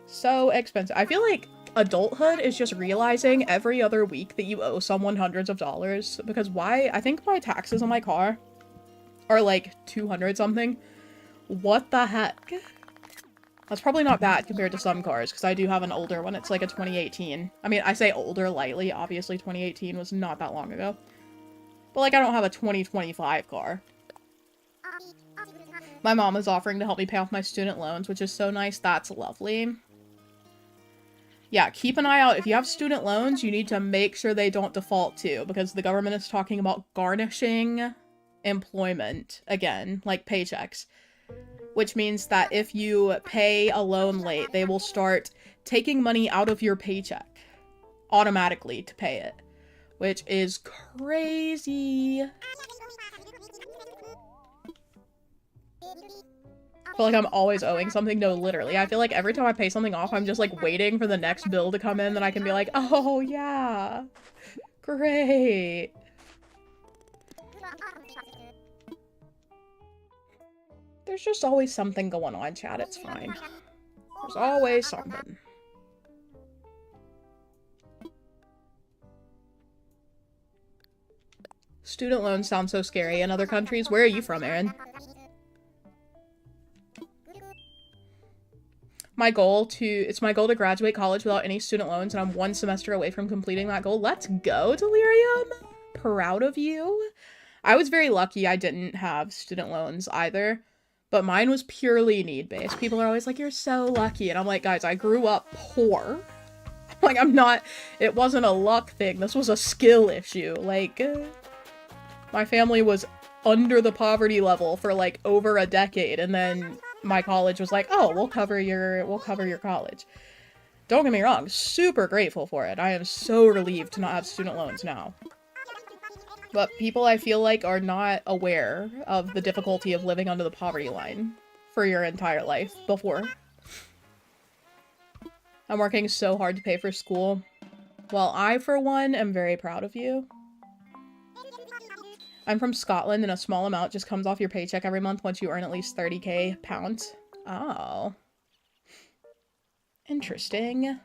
So expensive. I feel like adulthood is just realizing every other week that you owe someone hundreds of dollars, because why? I think my taxes on my car are like 200 something. What the heck? That's probably not bad compared to some cars, because I do have an older one. It's like a 2018. I mean, I say older lightly. Obviously, 2018 was not that long ago. But like, I don't have a 2025 car. My mom is offering to help me pay off my student loans, which is so nice. That's lovely. Yeah, keep an eye out. If you have student loans, you need to make sure they don't default too, because the government is talking about garnishing employment again, like paychecks, which means that if you pay a loan late, they will start taking money out of your paycheck automatically to pay it, which is crazy. I feel like I'm always owing something. No, literally. I feel like every time I pay something off, I'm just like waiting for the next bill to come in, then I can be like, oh yeah, great. There's just always something going on, chat. It's fine. There's always something. Student loans sound so scary in other countries. Where are you from, Aaron? It's my goal to graduate college without any student loans, and I'm 1 semester away from completing that goal. Let's go, Delirium. Proud of you. I was very lucky I didn't have student loans either, but mine was purely need-based. People are always like, you're so lucky, and I'm like, guys, I grew up poor. Like, it wasn't a luck thing. This was a skill issue. Like, my family was under the poverty level for like over a decade, and then my college was like, oh, we'll cover your college. Don't get me wrong, super grateful for it. I am so relieved to not have student loans now. But people, I feel like, are not aware of the difficulty of living under the poverty line for your entire life before. I'm working so hard to pay for school. Well, I, for one, am very proud of you. I'm from Scotland, and a small amount just comes off your paycheck every month once you earn at least 30k pounds. Oh. Interesting.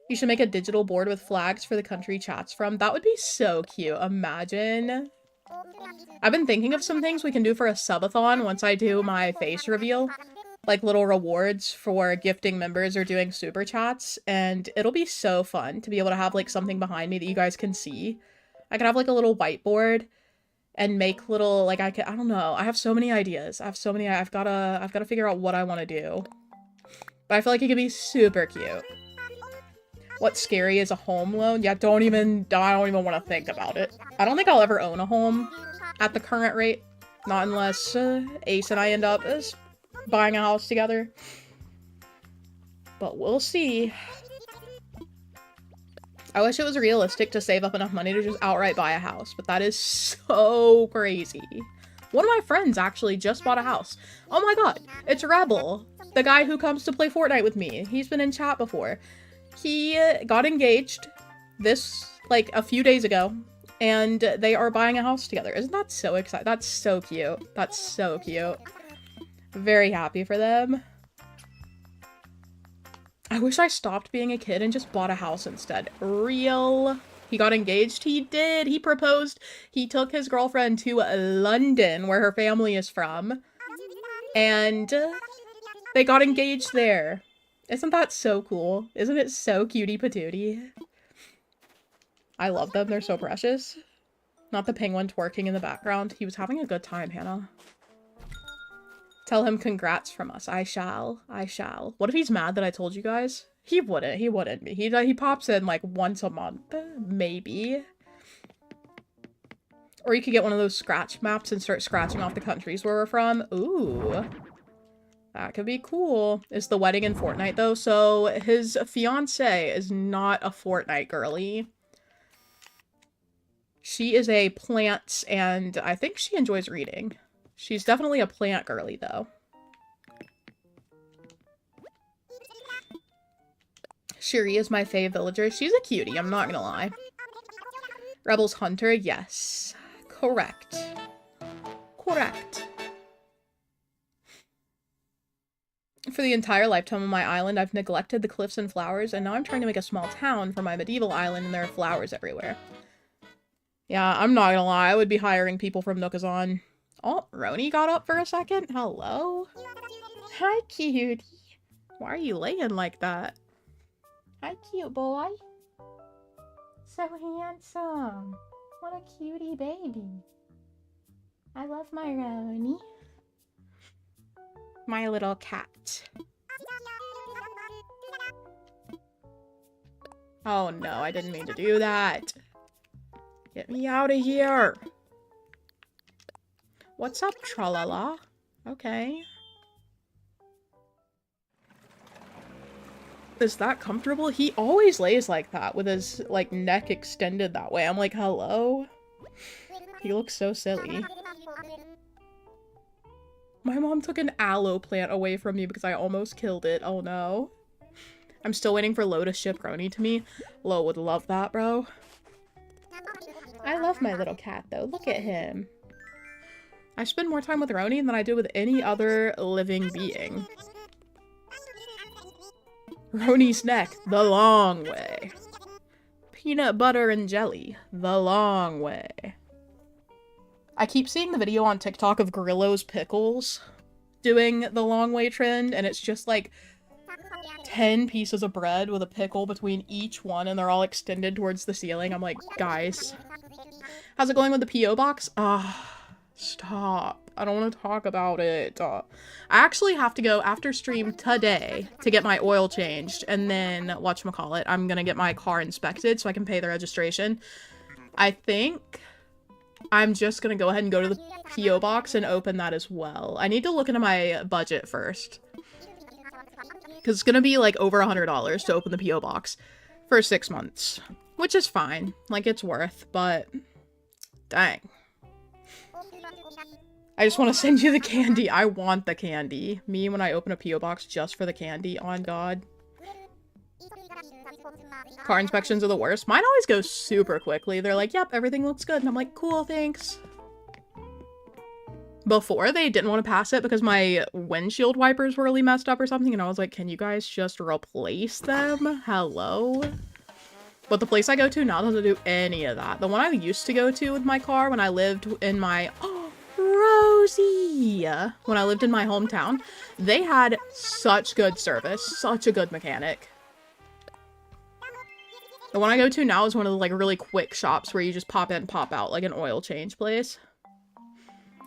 You should make a digital board with flags for the country chats from. That would be so cute. Imagine. I've been thinking of some things we can do for a subathon once I do my face reveal. Like little rewards for gifting members or doing super chats, and it'll be so fun to be able to have like something behind me that you guys can see. I could have like a little whiteboard and make little, like, I don't know. I have so many ideas. I've gotta figure out what I want to do. But I feel like it could be super cute. What's scary is a home loan. Yeah, I don't even want to think about it. I don't think I'll ever own a home at the current rate. Not unless Ace and I end up buying a house together. But we'll see. I wish it was realistic to save up enough money to just outright buy a house, but that is so crazy. One of my friends actually just bought a house. Oh my god, it's Rebel, the guy who comes to play Fortnite with me. He's been in chat before. He got engaged like a few days ago, and they are buying a house together. Isn't that so exciting? That's so cute. That's so cute. Very happy for them. I wish I stopped being a kid and just bought a house instead. Real. He got engaged? He did. He proposed. He took his girlfriend to London, where her family is from. And they got engaged there. Isn't that so cool? Isn't it so cutie patootie? I love them. They're so precious. Not the penguin twerking in the background. He was having a good time, Hannah. Tell him congrats from us. I shall. I shall. What if he's mad that I told you guys? He wouldn't. He wouldn't be. He pops in like once a month. Maybe. Or you could get one of those scratch maps and start scratching off the countries where we're from. Ooh. That could be cool. Is the wedding in Fortnite though? So his fiance is not a Fortnite girly. She is a plant, and I think she enjoys reading. She's definitely a plant girly, though. Cheri is my fave villager. She's a cutie, I'm not gonna lie. Rebel's Hunter, yes. Correct. Correct. For the entire lifetime of my island, I've neglected the cliffs and flowers, and now I'm trying to make a small town for my medieval island, and there are flowers everywhere. Yeah, I'm not gonna lie, I would be hiring people from Nookazon. Oh, Roni got up for a second. Hello? Hi, cutie. Why are you laying like that? Hi, cute boy. So handsome. What a cutie baby. I love my Roni. My little cat. Oh no, I didn't mean to do that. Get me out of here. What's up, tralala? Okay. Is that comfortable? He always lays like that with his, like, neck extended that way. I'm like, hello? He looks so silly. My mom took an aloe plant away from me because I almost killed it. Oh no. I'm still waiting for Lo to ship Roni to me. Lo would love that, bro. I love my little cat, though. Look at him. I spend more time with Roni than I do with any other living being. Roni's neck, the long way. Peanut butter and jelly, the long way. I keep seeing the video on TikTok of Grillo's Pickles doing the long way trend, and it's just like 10 pieces of bread with a pickle between each one, and they're all extended towards the ceiling. I'm like, guys, how's it going with the P.O. box? Stop. I don't want to talk about it. I actually have to go after stream today to get my oil changed, and then, whatchamacallit, I'm gonna get my car inspected so I can pay the registration. I think I'm just gonna go ahead and go to the P.O. box and open that as well. I need to look into my budget first, because it's gonna be like over $100 to open the P.O. box for 6 months, which is fine. Like, it's worth, but dang. I just want to send you the candy. I want the candy. Me, when I open a P.O. box just for the candy, on God. Car inspections are the worst. Mine always go super quickly. They're like, yep, everything looks good. And I'm like, cool, thanks. Before, they didn't want to pass it because my windshield wipers were really messed up or something. And I was like, can you guys just replace them? Hello? But the place I go to now doesn't do any of that. The one I used to go to with my car when I lived in my... Rosie! When I lived in my hometown, they had such good service, such a good mechanic. The one I go to now is one of the like really quick shops where you just pop in, pop out, like an oil change place.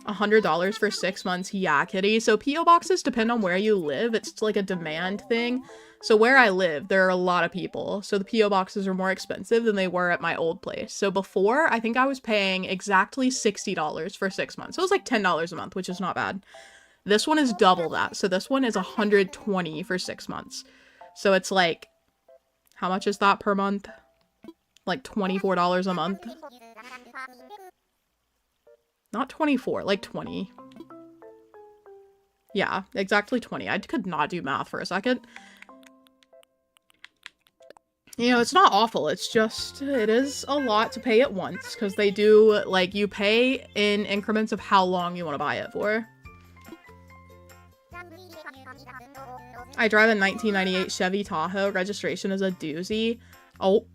$100 for 6 months, yeah, kitty. So P.O. boxes depend on where you live. It's like a demand thing. So where I live, there are a lot of people. So the P.O. boxes are more expensive than they were at my old place. So before, I think I was paying exactly $60 for 6 months. So it was like $10 a month, which is not bad. This one is double that. So this one is $120 for 6 months. So it's like, how much is that per month? Like $24 a month? Not 24, like 20. Yeah, exactly 20. I could not do math for a second. You know, it's not awful. It's just, it is a lot to pay at once, because they do, like, you pay in increments of how long you want to buy it for. I drive a 1998 Chevy Tahoe. Registration is a doozy. Oh.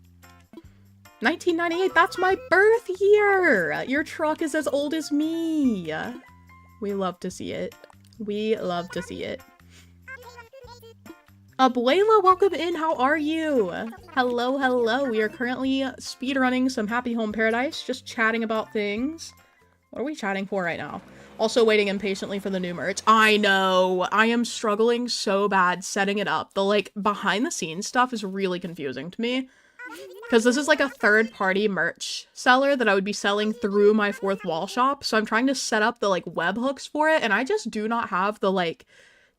1998, that's my birth year! Your truck is as old as me! We love to see it. We love to see it. Layla, welcome in. How are you? Hello, hello. We are currently speedrunning some Happy Home Paradise, just chatting about things. What are we chatting for right now? Also waiting impatiently for the new merch. I know. I am struggling so bad setting it up. The, like, behind-the-scenes stuff is really confusing to me. Because this is, like, a third-party merch seller that I would be selling through my fourth wall shop. So I'm trying to set up the, like, webhooks for it, and I just do not have the, like,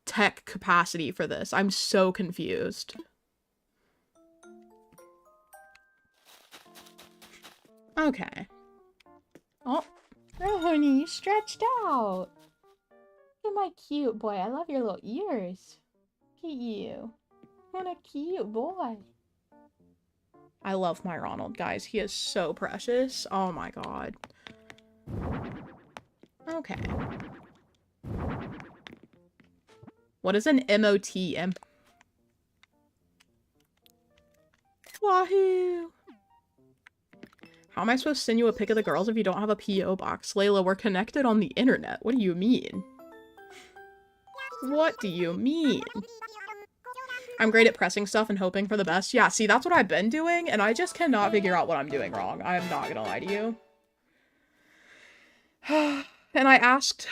tech capacity for this. I'm so confused. Okay. Oh, honey, you stretched out. Look at my cute boy. I love your little ears. Look at you. What a cute boy. I love my Ronald, guys. He is so precious. Oh my god. Okay. What is an MOT? Wahoo! How am I supposed to send you a pic of the girls if you don't have a P.O. box? Layla, we're connected on the internet. What do you mean? What do you mean? I'm great at pressing stuff and hoping for the best. Yeah, see, that's what I've been doing, and I just cannot figure out what I'm doing wrong. I'm not gonna lie to you. And I asked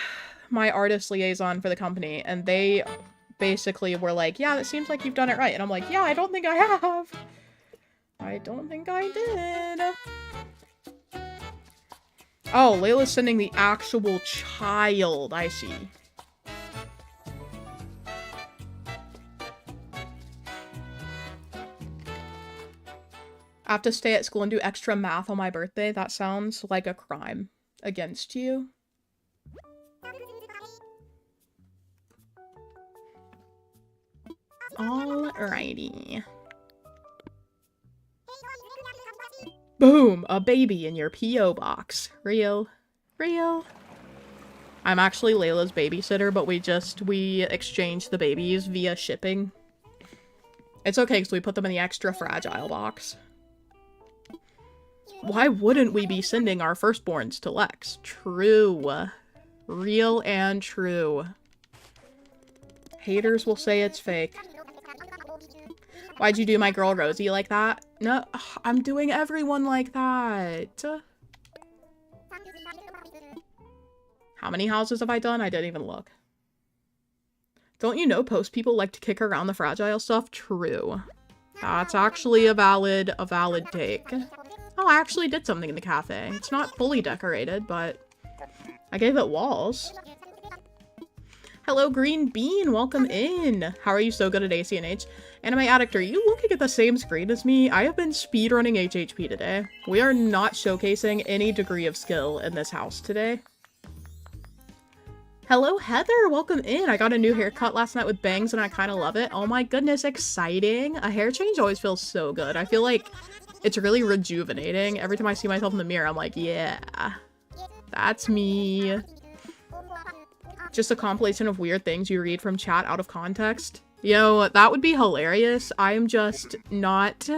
my artist liaison for the company, and they basically were like, yeah, it seems like you've done it right. And I'm like, yeah, I don't think I have. I don't think I did. Oh, Layla's sending the actual child. I see. I have to stay at school and do extra math on my birthday. That sounds like a crime against you. Alrighty. Boom! A baby in your P.O. box. Real. Real. I'm actually Layla's babysitter, but we exchanged the babies via shipping. It's okay, because we put them in the extra fragile box. Why wouldn't we be sending our firstborns to Lex? True. Real and true. Haters will say it's fake. Why'd you do my girl Rosie like that? No, I'm doing everyone like that. How many houses have I done? I didn't even look. Don't you know post people like to kick around the fragile stuff? True. That's actually a valid take. Oh, I actually did something in the cafe. It's not fully decorated, but I gave it walls. Hello, Green Bean. Welcome in. How are you so good at acnh? Anime Addict, are you looking at the same screen as me? I have been speedrunning HHP today. We are not showcasing any degree of skill in this house today. Hello, Heather. Welcome in. I got a new haircut last night with bangs and I kind of love it. Oh my goodness, exciting. A hair change always feels so good. I feel like it's really rejuvenating. Every time I see myself in the mirror, I'm like, yeah, that's me. Just a compilation of weird things you read from chat out of context. You know, that would be hilarious. I am just not...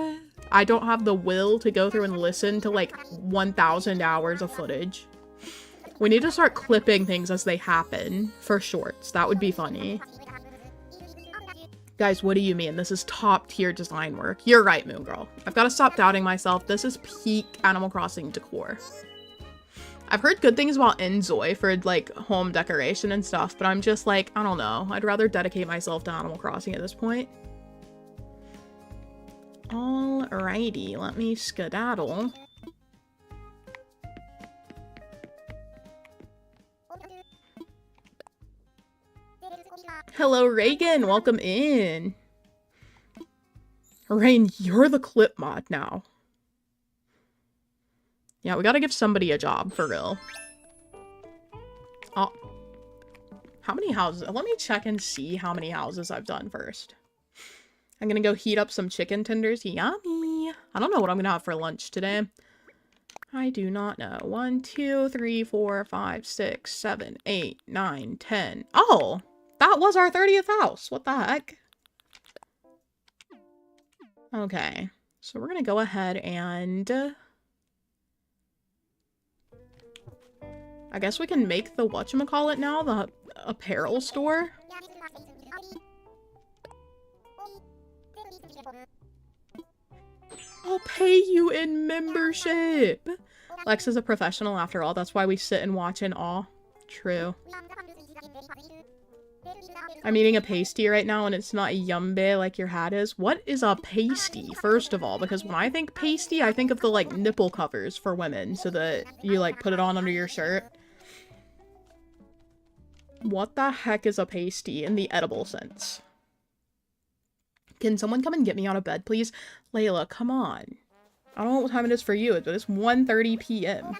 I don't have the will to go through and listen to like 1,000 hours of footage. We need to start clipping things as they happen for shorts. That would be funny. Guys, what do you mean? This is top tier design work. You're right, Moon Girl. I've got to stop doubting myself. This is peak Animal Crossing decor. I've heard good things about Enzoy for like home decoration and stuff, but I'm just like, I don't know. I'd rather dedicate myself to Animal Crossing at this point. Alrighty, let me skedaddle. Hello, Reagan. Welcome in. Rain, you're the clip mod now. Yeah, we gotta give somebody a job, for real. Oh. How many houses? Let me check and see how many houses I've done first. I'm gonna go heat up some chicken tenders. Yummy! I don't know what I'm gonna have for lunch today. I do not know. 1, 2, 3, 4, 5, 6, 7, 8, 9, 10. Oh! That was our 30th house! What the heck? Okay. So we're gonna go ahead and... I guess we can make the whatchamacallit now, the apparel store. I'll pay you in membership! Lex is a professional after all, that's why we sit and watch in awe. True. I'm eating a pasty right now and it's not yumbe like your hat is. What is a pasty, first of all? Because when I think pasty, I think of the, like, nipple covers for women so that you, like, put it on under your shirt. What the heck is a pasty in the edible sense? Can someone come and get me out of bed, please? Layla, come on. I don't know what time it is for you, but it's 1:30 p.m.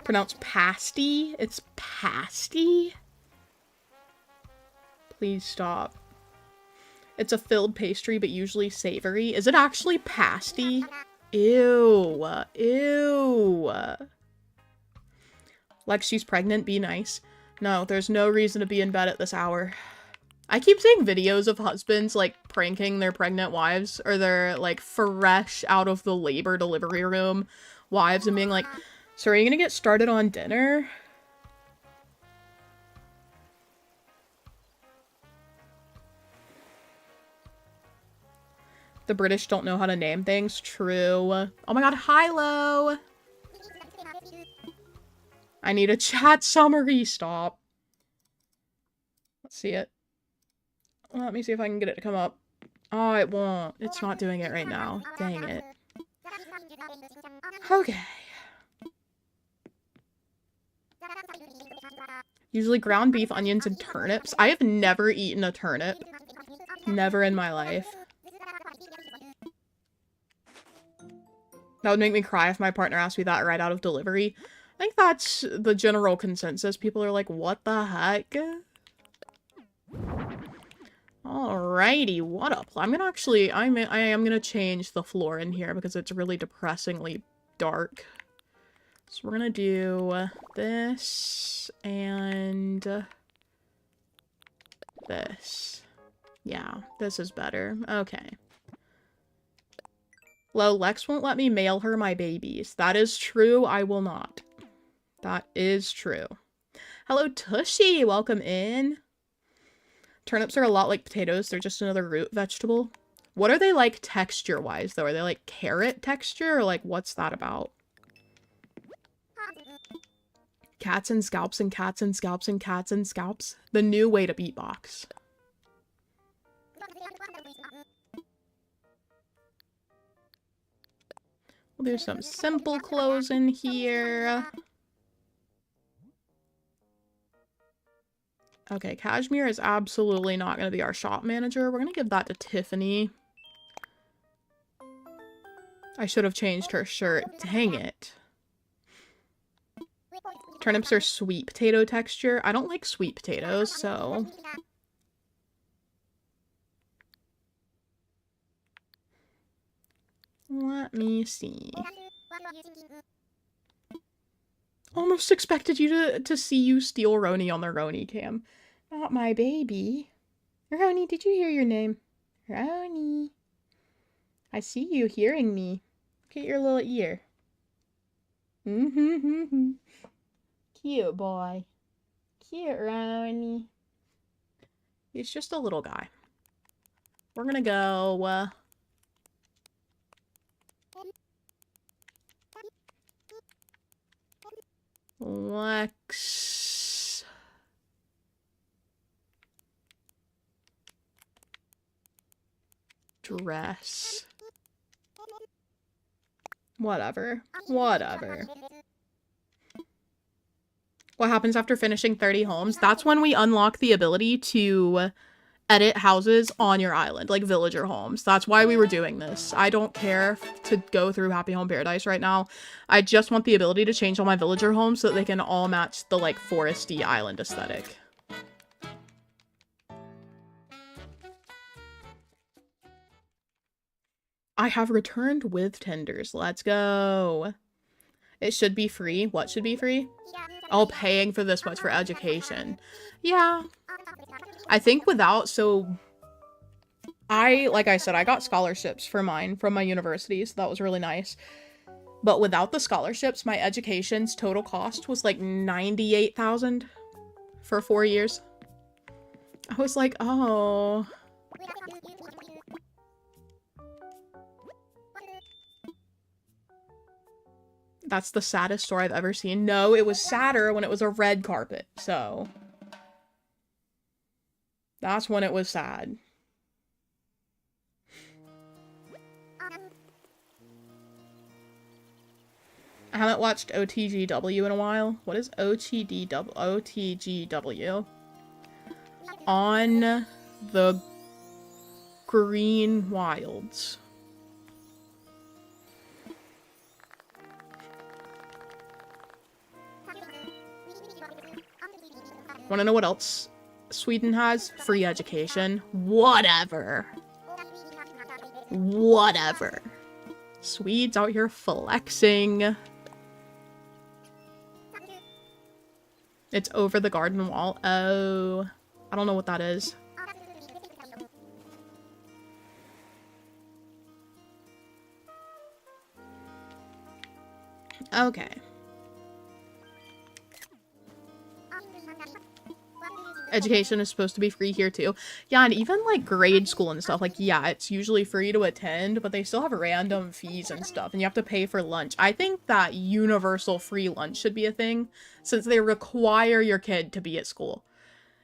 Pronounced pasty? It's pasty? Please stop. It's a filled pastry, but usually savory. Is it actually pasty? Ew. Ew. Lex, she's pregnant. Be nice. No, there's no reason to be in bed at this hour. I keep seeing videos of husbands, like, pranking their pregnant wives, or their, like, fresh out of the labor delivery room wives and being like, so are you gonna get started on dinner? The British don't know how to name things. True. Oh my god, Hilo! I need a chat summary. Stop. Let's see it. Let me see if I can get it to come up. Oh, it won't. It's not doing it right now. Dang it. Okay. Usually ground beef, onions, and turnips. I have never eaten a turnip. Never in my life. That would make me cry if my partner asked me that right out of delivery. I think that's the general consensus. People are like, what the heck? Alrighty, what up? I'm gonna actually, I am gonna change the floor in here because it's really depressingly dark. So we're gonna do this and this. Yeah, this is better. Okay. Hello, Lex won't let me mail her my babies. That is true, I will not. That is true. Hello, Tushy! Welcome in. Turnips are a lot like potatoes. They're just another root vegetable. What are they like texture-wise, though? Are they like carrot texture, or like what's that about? Cats and scalps and cats and scalps and cats and scalps. The new way to beatbox. We'll do some simple clothes in here. Okay, Cashmere is absolutely not going to be our shop manager. We're going to give that to Tiffany. I should have changed her shirt. Dang it. Turnips are sweet potato texture. I don't like sweet potatoes, so... Let me see. Almost expected you to see you steal Roni on the Roni cam. Not my baby. Roni, did you hear your name? Roni. I see you hearing me. Look at your little ear. Cute boy. Cute Roni. He's just a little guy. We're gonna go, Lex. Dress. Whatever. Whatever. What happens after finishing 30 homes? That's when we unlock the ability to edit houses on your island, like villager homes. That's why we were doing this. I don't care to go through Happy Home Paradise right now. I just want the ability to change all my villager homes so that they can all match the, like, foresty island aesthetic. I have returned with tenders. Let's go. It should be free. What should be free? Oh, paying for this much for education. Yeah. I think without, so... like I said, I got scholarships for mine from my university, so that was really nice. But without the scholarships, my education's total cost was like $98,000 for 4 years. I was like, oh... That's the saddest story I've ever seen. No, it was sadder when it was a red carpet, so... That's when it was sad. I haven't watched OTGW in a while. What is OTGW? On the Green Wilds. Wanna know what else Sweden has? Free education. Whatever. Whatever. Swedes out here flexing. It's over the garden wall. Oh. I don't know what that is. Okay. Education is supposed to be free here too. Yeah, and even like grade school and stuff, like, yeah, it's usually free to attend, but they still have random fees and stuff, and you have to pay for lunch. I think that universal free lunch should be a thing, since they require your kid to be at school.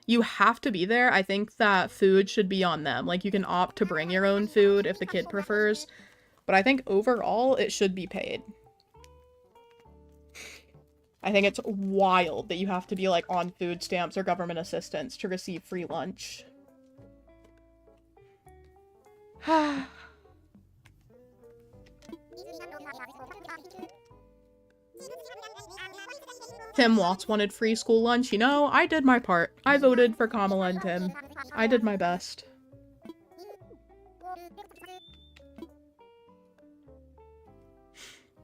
You have to be there. I think that food should be on them. Like, you can opt to bring your own food if the kid prefers, but I think overall it should be paid. I think it's wild that you have to be, like, on food stamps or government assistance to receive free lunch. Tim Watts wanted free school lunch. You know, I did my part. I voted for Kamala and Tim. I did my best.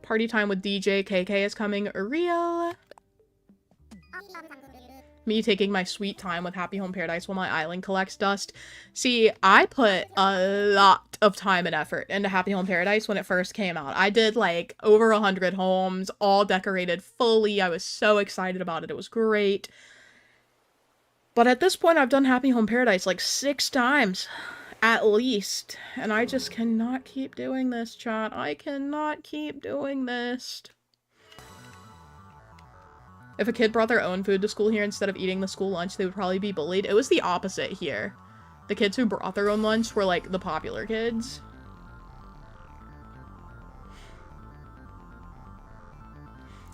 Party time with DJ KK is coming real. Me taking my sweet time with Happy Home Paradise while my island collects dust. See, I put a lot of time and effort into Happy Home Paradise when it first came out. I did like over 100 homes, all decorated fully. I was so excited about it. It was great. But at this point, I've done Happy Home Paradise like 6 times at least. And I just cannot keep doing this, chat. I cannot keep doing this. If a kid brought their own food to school here instead of eating the school lunch, they would probably be bullied. It was the opposite here. The kids who brought their own lunch were, like, the popular kids.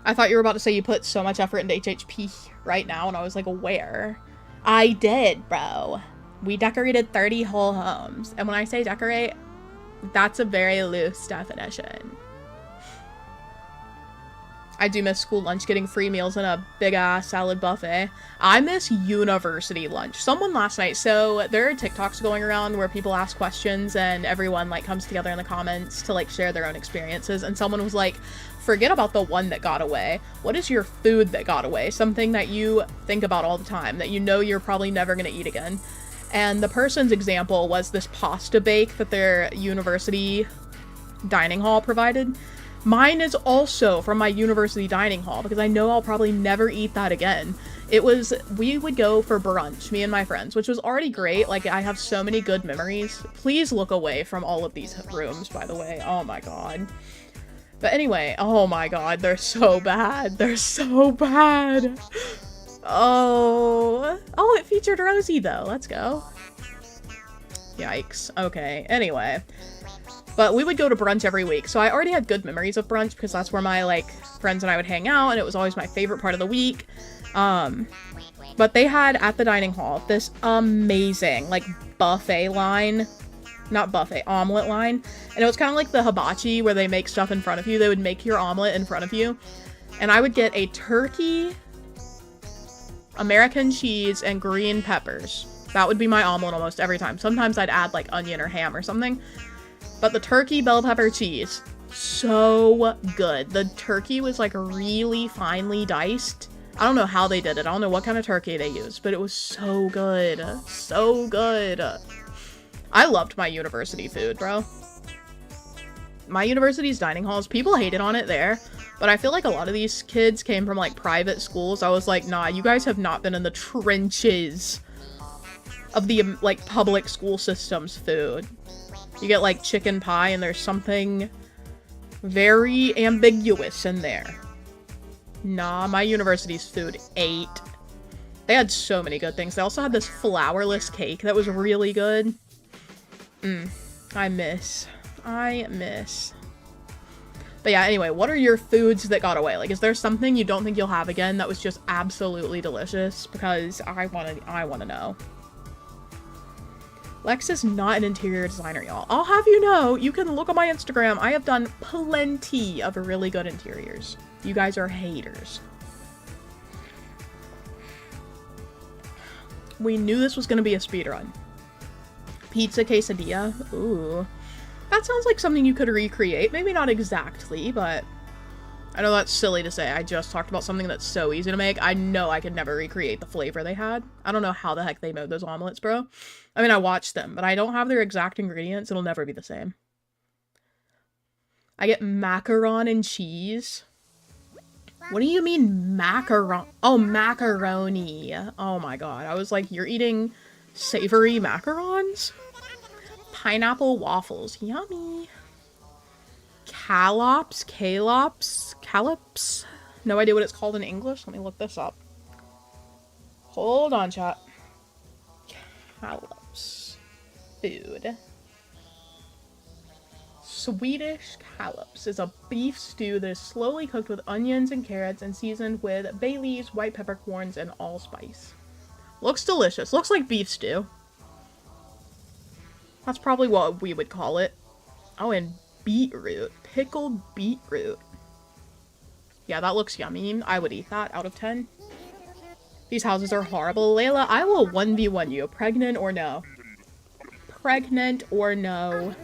I thought you were about to say you put so much effort into HHP right now, and I was like, where? I did, bro. We decorated 30 whole homes. And when I say decorate, that's a very loose definition. I do miss school lunch, getting free meals and a big-ass salad buffet. I miss university lunch. Someone last night, so there are TikToks going around where people ask questions and everyone, like, comes together in the comments to, like, share their own experiences. And someone was like, forget about the one that got away. What is your food that got away? Something that you think about all the time, that you know you're probably never gonna eat again. And the person's example was this pasta bake that their university dining hall provided. Mine is also from my university dining hall because I know I'll probably never eat that again. We would go for brunch, me and my friends, which was already great. Like, I have so many good memories. Please look away from all of these rooms, by the way. Oh my god. But anyway, oh my god, they're so bad. They're so bad. Oh, it featured Rosie though. Let's go. Yikes. Okay, anyway. But we would go to brunch every week, so I already had good memories of brunch because that's where my, like, friends and I would hang out, and it was always my favorite part of the week. But they had, at the dining hall, this amazing, like, buffet line. Not buffet, omelet line. And it was kind of like the hibachi where they make stuff in front of you. They would make your omelet in front of you. And I would get a turkey, American cheese, and green peppers. That would be my omelet almost every time. Sometimes I'd add, like, onion or ham or something. But the turkey, bell pepper, cheese, so good. The turkey was, like, really finely diced. I don't know how they did it. I don't know what kind of turkey they used, but it was so good. So good. I loved my university food, bro. My university's dining halls, people hated on it there, but I feel like a lot of these kids came from, like, private schools. I was like, nah, you guys have not been in the trenches of the, like, public school system's food. You get, like, chicken pie, and there's something very ambiguous in there. Nah, my university's food ate. They had so many good things. They also had this flourless cake that was really good. I miss. But yeah, anyway, what are your foods that got away? Like, is there something you don't think you'll have again that was just absolutely delicious? Because I wanna know. Lex is not an interior designer, y'all. I'll have you know, you can look on my Instagram. I have done plenty of really good interiors. You guys are haters. We knew this was gonna be a speedrun. Pizza quesadilla. Ooh. That sounds like something you could recreate. Maybe not exactly, but I know that's silly to say. I just talked about something that's so easy to make. I know I could never recreate the flavor they had. I don't know how the heck they made those omelets, bro. I mean, I watched them, but I don't have their exact ingredients. It'll never be the same. I get macaron and cheese. What do you mean macaron? Oh, macaroni. Oh my god. I was like, you're eating savory macarons? Pineapple waffles. Yummy. Calops? No idea what it's called in English. Let me look this up. Hold on, chat. Calops. Food. Swedish calops is a beef stew that is slowly cooked with onions and carrots and seasoned with bay leaves, white peppercorns, and allspice. Looks delicious. Looks like beef stew. That's probably what we would call it. Oh, and beetroot. Pickled beetroot. Yeah, that looks yummy. I would eat that out of 10. These houses are horrible. Layla, I will 1v1 you. Pregnant or no? Pregnant or no?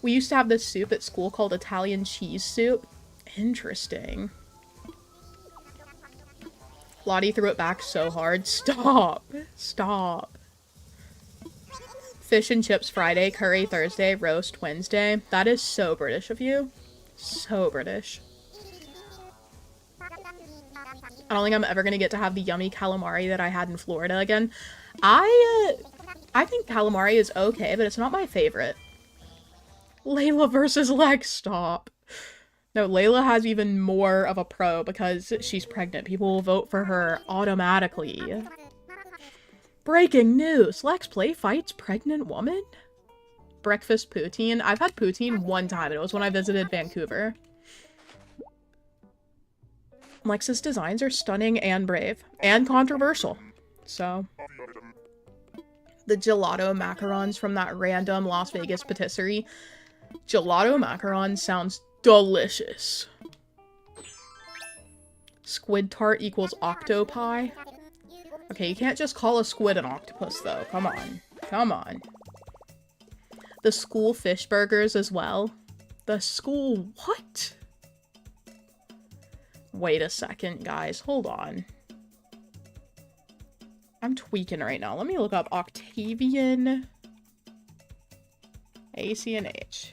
We used to have this soup at school called Italian cheese soup. Interesting. Lottie threw it back so hard. Stop. Stop. Fish and chips Friday, curry Thursday, roast Wednesday. That is so British of you. So British. I don't think I'm ever gonna get to have the yummy calamari that I had in Florida again. I think calamari is okay, but it's not my favorite. Layla versus Lex, stop. No, Layla has even more of a pro because she's pregnant. People will vote for her automatically. Breaking news! Lex Play fights pregnant woman? Breakfast poutine? I've had poutine one time. It was when I visited Vancouver. Lex's designs are stunning and brave. And controversial. So. The gelato macarons from that random Las Vegas patisserie. Gelato macaron sounds delicious. Squid tart equals octopi. Okay, you can't just call a squid an octopus, though. Come on. Come on. The school fish burgers as well. The school... What? Wait a second, guys. Hold on. I'm tweaking right now. Let me look up Octavian... ACNH.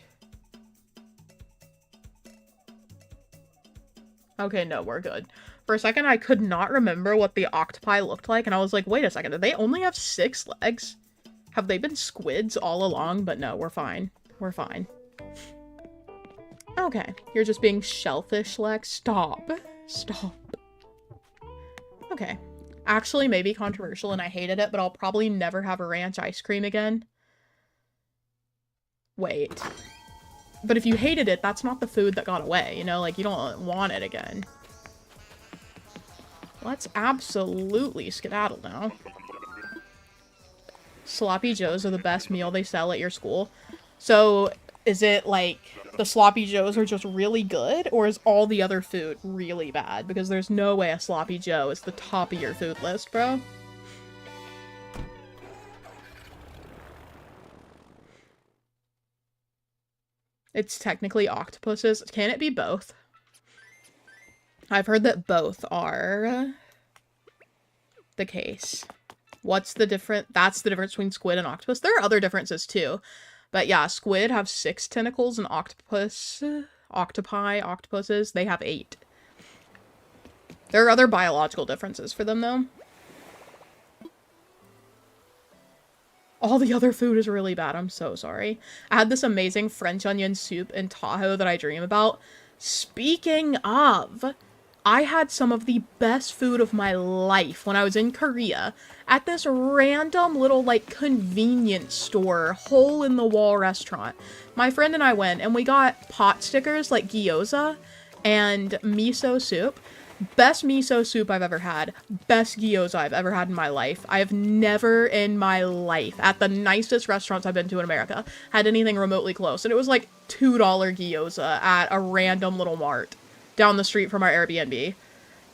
Okay, no, we're good. For a second, I could not remember what the octopi looked like, and I was like, wait a second, do they only have 6 legs? Have they been squids all along? But no, we're fine. We're fine. Okay, you're just being shellfish, Lex. Stop. Stop. Okay. Actually, maybe controversial, and I hated it, but I'll probably never have a ranch ice cream again. Wait. But if you hated it, that's not the food that got away, you know? Like, you don't want it again. Let's absolutely skedaddle now. Sloppy Joes are the best meal they sell at your school. So, is it like the Sloppy Joes are just really good? Or is all the other food really bad? Because there's no way a Sloppy Joe is the top of your food list, bro. It's technically octopuses. Can it be both? I've heard that both are the case. What's the difference? That's the difference between squid and octopus. There are other differences too. But yeah, squid have 6 tentacles and octopuses, they have 8. There are other biological differences for them though. All the other food is really bad. I'm so sorry. I had this amazing French onion soup in Tahoe that I dream about. Speaking of, I had some of the best food of my life when I was in Korea at this random little, like, convenience store, hole-in-the-wall restaurant. My friend and I went, and we got pot stickers, like gyoza, and miso soup. Best miso soup I've ever had. Best gyoza I've ever had in my life. I have never in my life, at the nicest restaurants I've been to in America, had anything remotely close. And it was like $2 gyoza at a random little mart down the street from our Airbnb.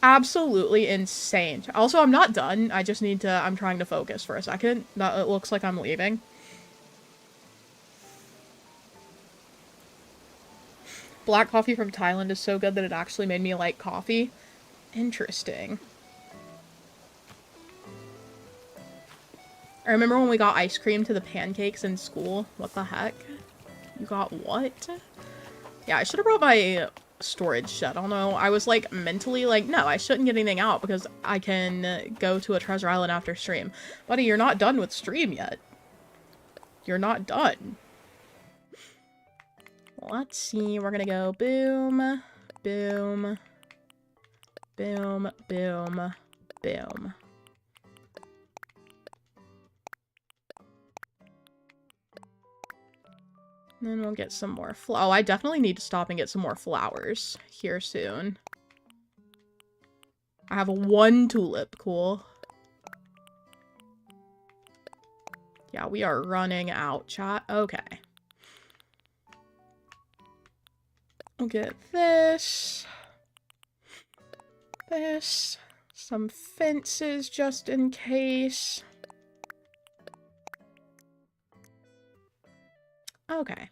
Absolutely insane. Also, I'm not done. I just need to, I'm trying to focus for a second. It looks like I'm leaving. Black coffee from Thailand is so good that it actually made me like coffee. Interesting. I remember when we got ice cream to the pancakes in school. What the heck? You got what? Yeah, I should have brought my storage shed. I don't know. I was like mentally like, no, I shouldn't get anything out because I can go to a treasure island after stream. Buddy, you're not done with stream yet. You're not done. Let's see. We're gonna go boom, boom, boom, boom, boom. And then we'll get some more oh, I definitely need to stop and get some more flowers here soon. I have 1 tulip. Cool. Yeah, we are running out, chat. Okay. i. We'll get this. this. Some fences just in case. Okay.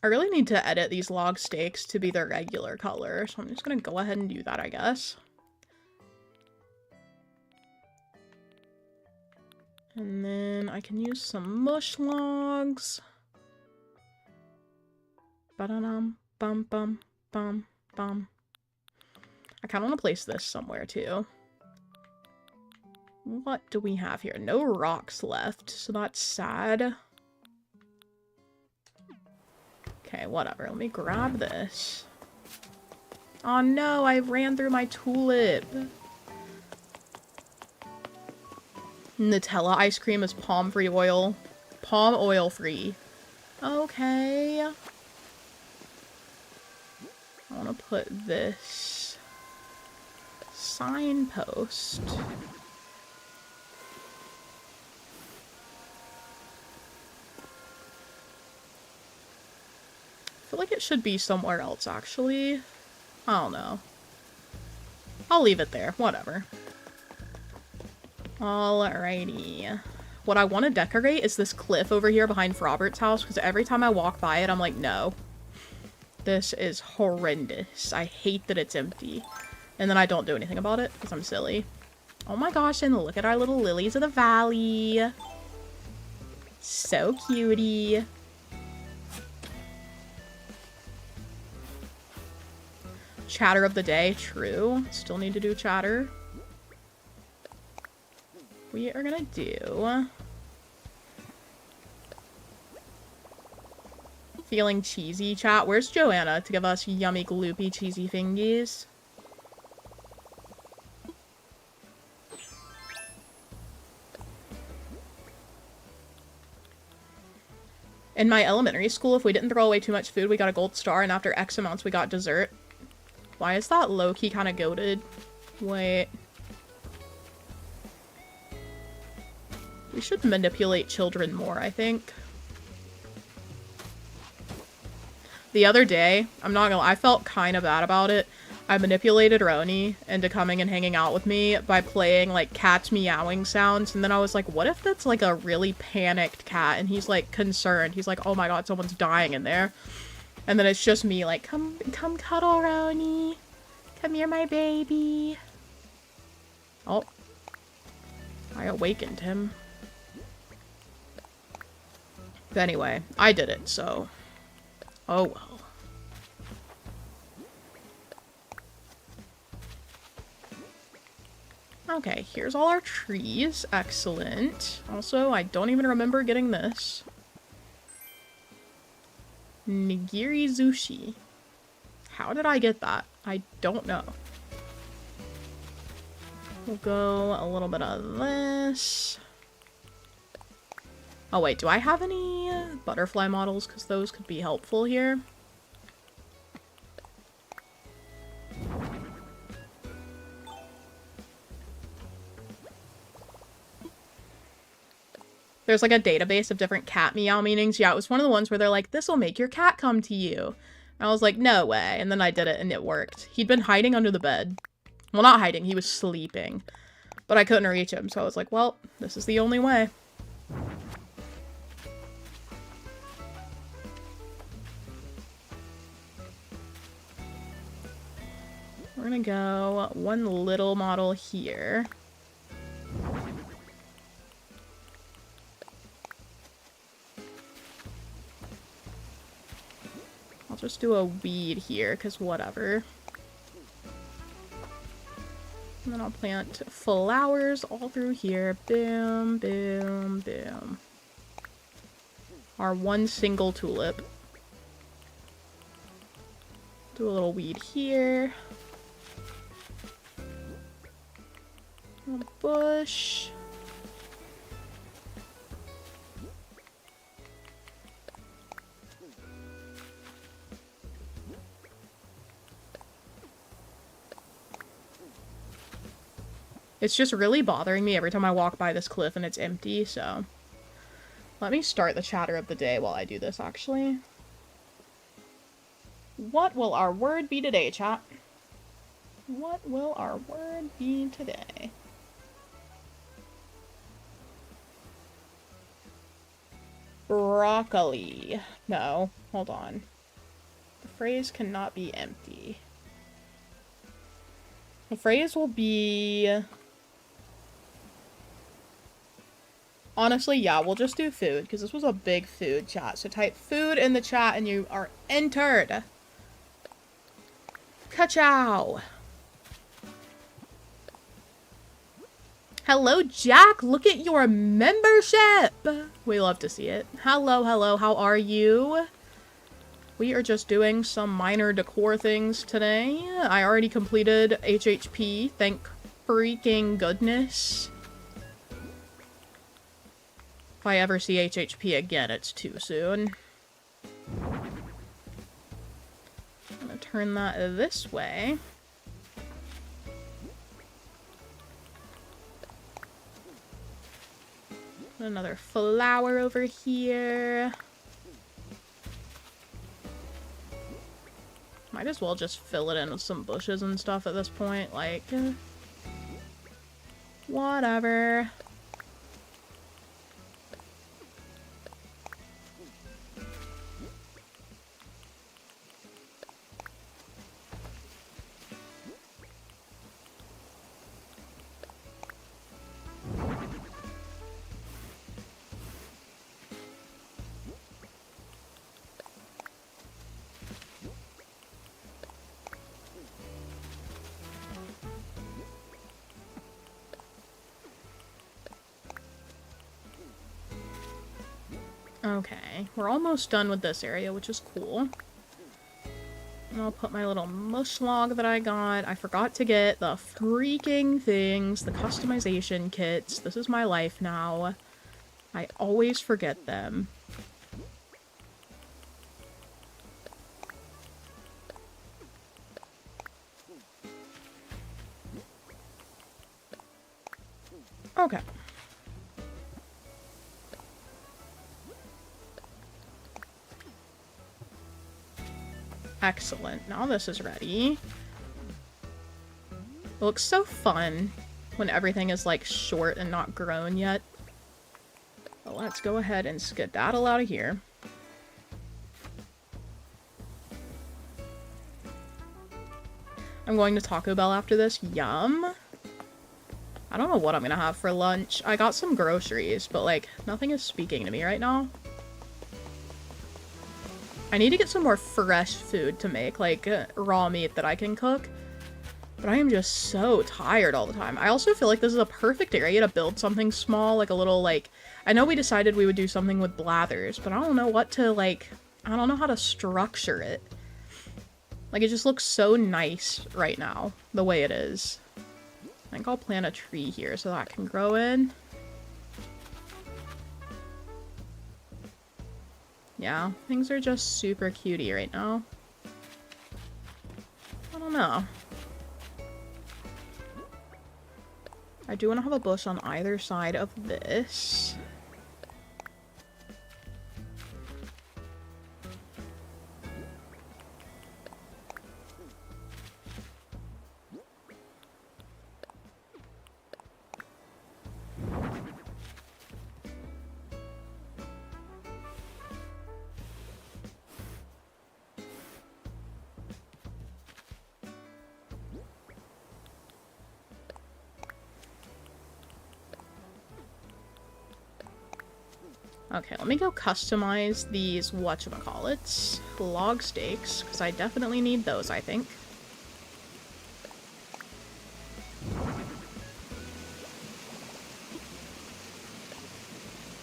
I really need to edit these log stakes to be their regular color, so I'm just gonna go ahead and do that, I guess. And then I can use some mush logs. Ba-da-dum, bum, bum, bum, bum. I kind of want to place this somewhere, too. What do we have here? No rocks left, so that's sad. Okay, whatever. Let me grab this. Oh no, I ran through my tulip. Nutella ice cream is palm-free oil. Palm oil free. Okay. I want to put this signpost. I feel like it should be somewhere else, actually. I don't know. I'll leave it there. Whatever. Alrighty. What I want to decorate is this cliff over here behind Robert's house, because every time I walk by it, I'm like, no. This is horrendous. I hate that it's empty. And then I don't do anything about it, because I'm silly. Oh my gosh, and look at our little lilies of the valley. So cutie. Chatter of the day, true. Still need to do chatter. We are gonna do... Feeling cheesy chat. Where's Joanna to give us yummy, gloopy, cheesy fingies? In my elementary school, if we didn't throw away too much food, we got a gold star, and after X amounts, we got dessert. Why is that low-key kind of goated? Wait. We should manipulate children more, I think. The other day, I'm not gonna lie, I felt kind of bad about it. I manipulated Roni into coming and hanging out with me by playing, like, cats meowing sounds, and then I was like, what if that's, like, a really panicked cat, and he's, like, concerned. He's like, oh my god, someone's dying in there. And then it's just me, like, come cuddle, Roni. Come here, my baby. Oh. I awakened him. But anyway, I did it, so... Oh well. Okay, here's all our trees. Excellent. Also, I don't even remember getting this. Nigiri Zushi. How did I get that? I don't know. We'll go a little bit of this. Oh wait, do I have any butterfly models? Because those could be helpful here. There's like a database of different cat meow meanings. Yeah, it was one of the ones where they're like, this will make your cat come to you. And I was like, no way. And then I did it and it worked. He'd been hiding under the bed. Well, not hiding. He was sleeping. But I couldn't reach him. So I was like, well, this is the only way. We're gonna go one little model here. I'll just do a weed here, because whatever. And then I'll plant flowers all through here. Boom, boom, boom. Our one single tulip. Do a little weed here. A bush. It's just really bothering me every time I walk by this cliff and it's empty, so... Let me start the chatter of the day while I do this, actually. What will our word be today, chat? What will our word be today? Broccoli. No, hold on. The phrase cannot be empty. The phrase will be... Honestly, yeah, we'll just do food, because this was a big food chat. So type food in the chat and you are entered. Ka-chow! Hello, Jack! Look at your membership! We love to see it. Hello, hello, how are you? We are just doing some minor decor things today. I already completed HHP, thank freaking goodness. If I ever see HHP again, it's too soon. I'm gonna turn that this way. Another flower over here. Might as well just fill it in with some bushes and stuff at this point, like... whatever. Okay, we're almost done with this area, which is cool. And I'll put my little mush log that I got. I forgot to get the freaking things, the customization kits. This is my life now. I always forget them. Okay. Excellent. Now this is ready. It looks so fun when everything is like short and not grown yet. But let's go ahead and skedaddle out of here. I'm going to Taco Bell after this. Yum. I don't know what I'm gonna have for lunch. I got some groceries, but like nothing is speaking to me right now. I need to get some more fresh food to make, like raw meat that I can cook. But I am just so tired all the time. I also feel like this is a perfect area to build something small, like a little, like... I know we decided we would do something with blathers, but I don't know what to, like... I don't know how to structure it. Like, it just looks so nice right now, the way it is. I think I'll plant a tree here so that can grow in. Yeah, things are just super cutie right now. I don't know. I do want to have a bush on either side of this. Okay, let me go customize these whatchamacallits, log stakes, because I definitely need those, I think.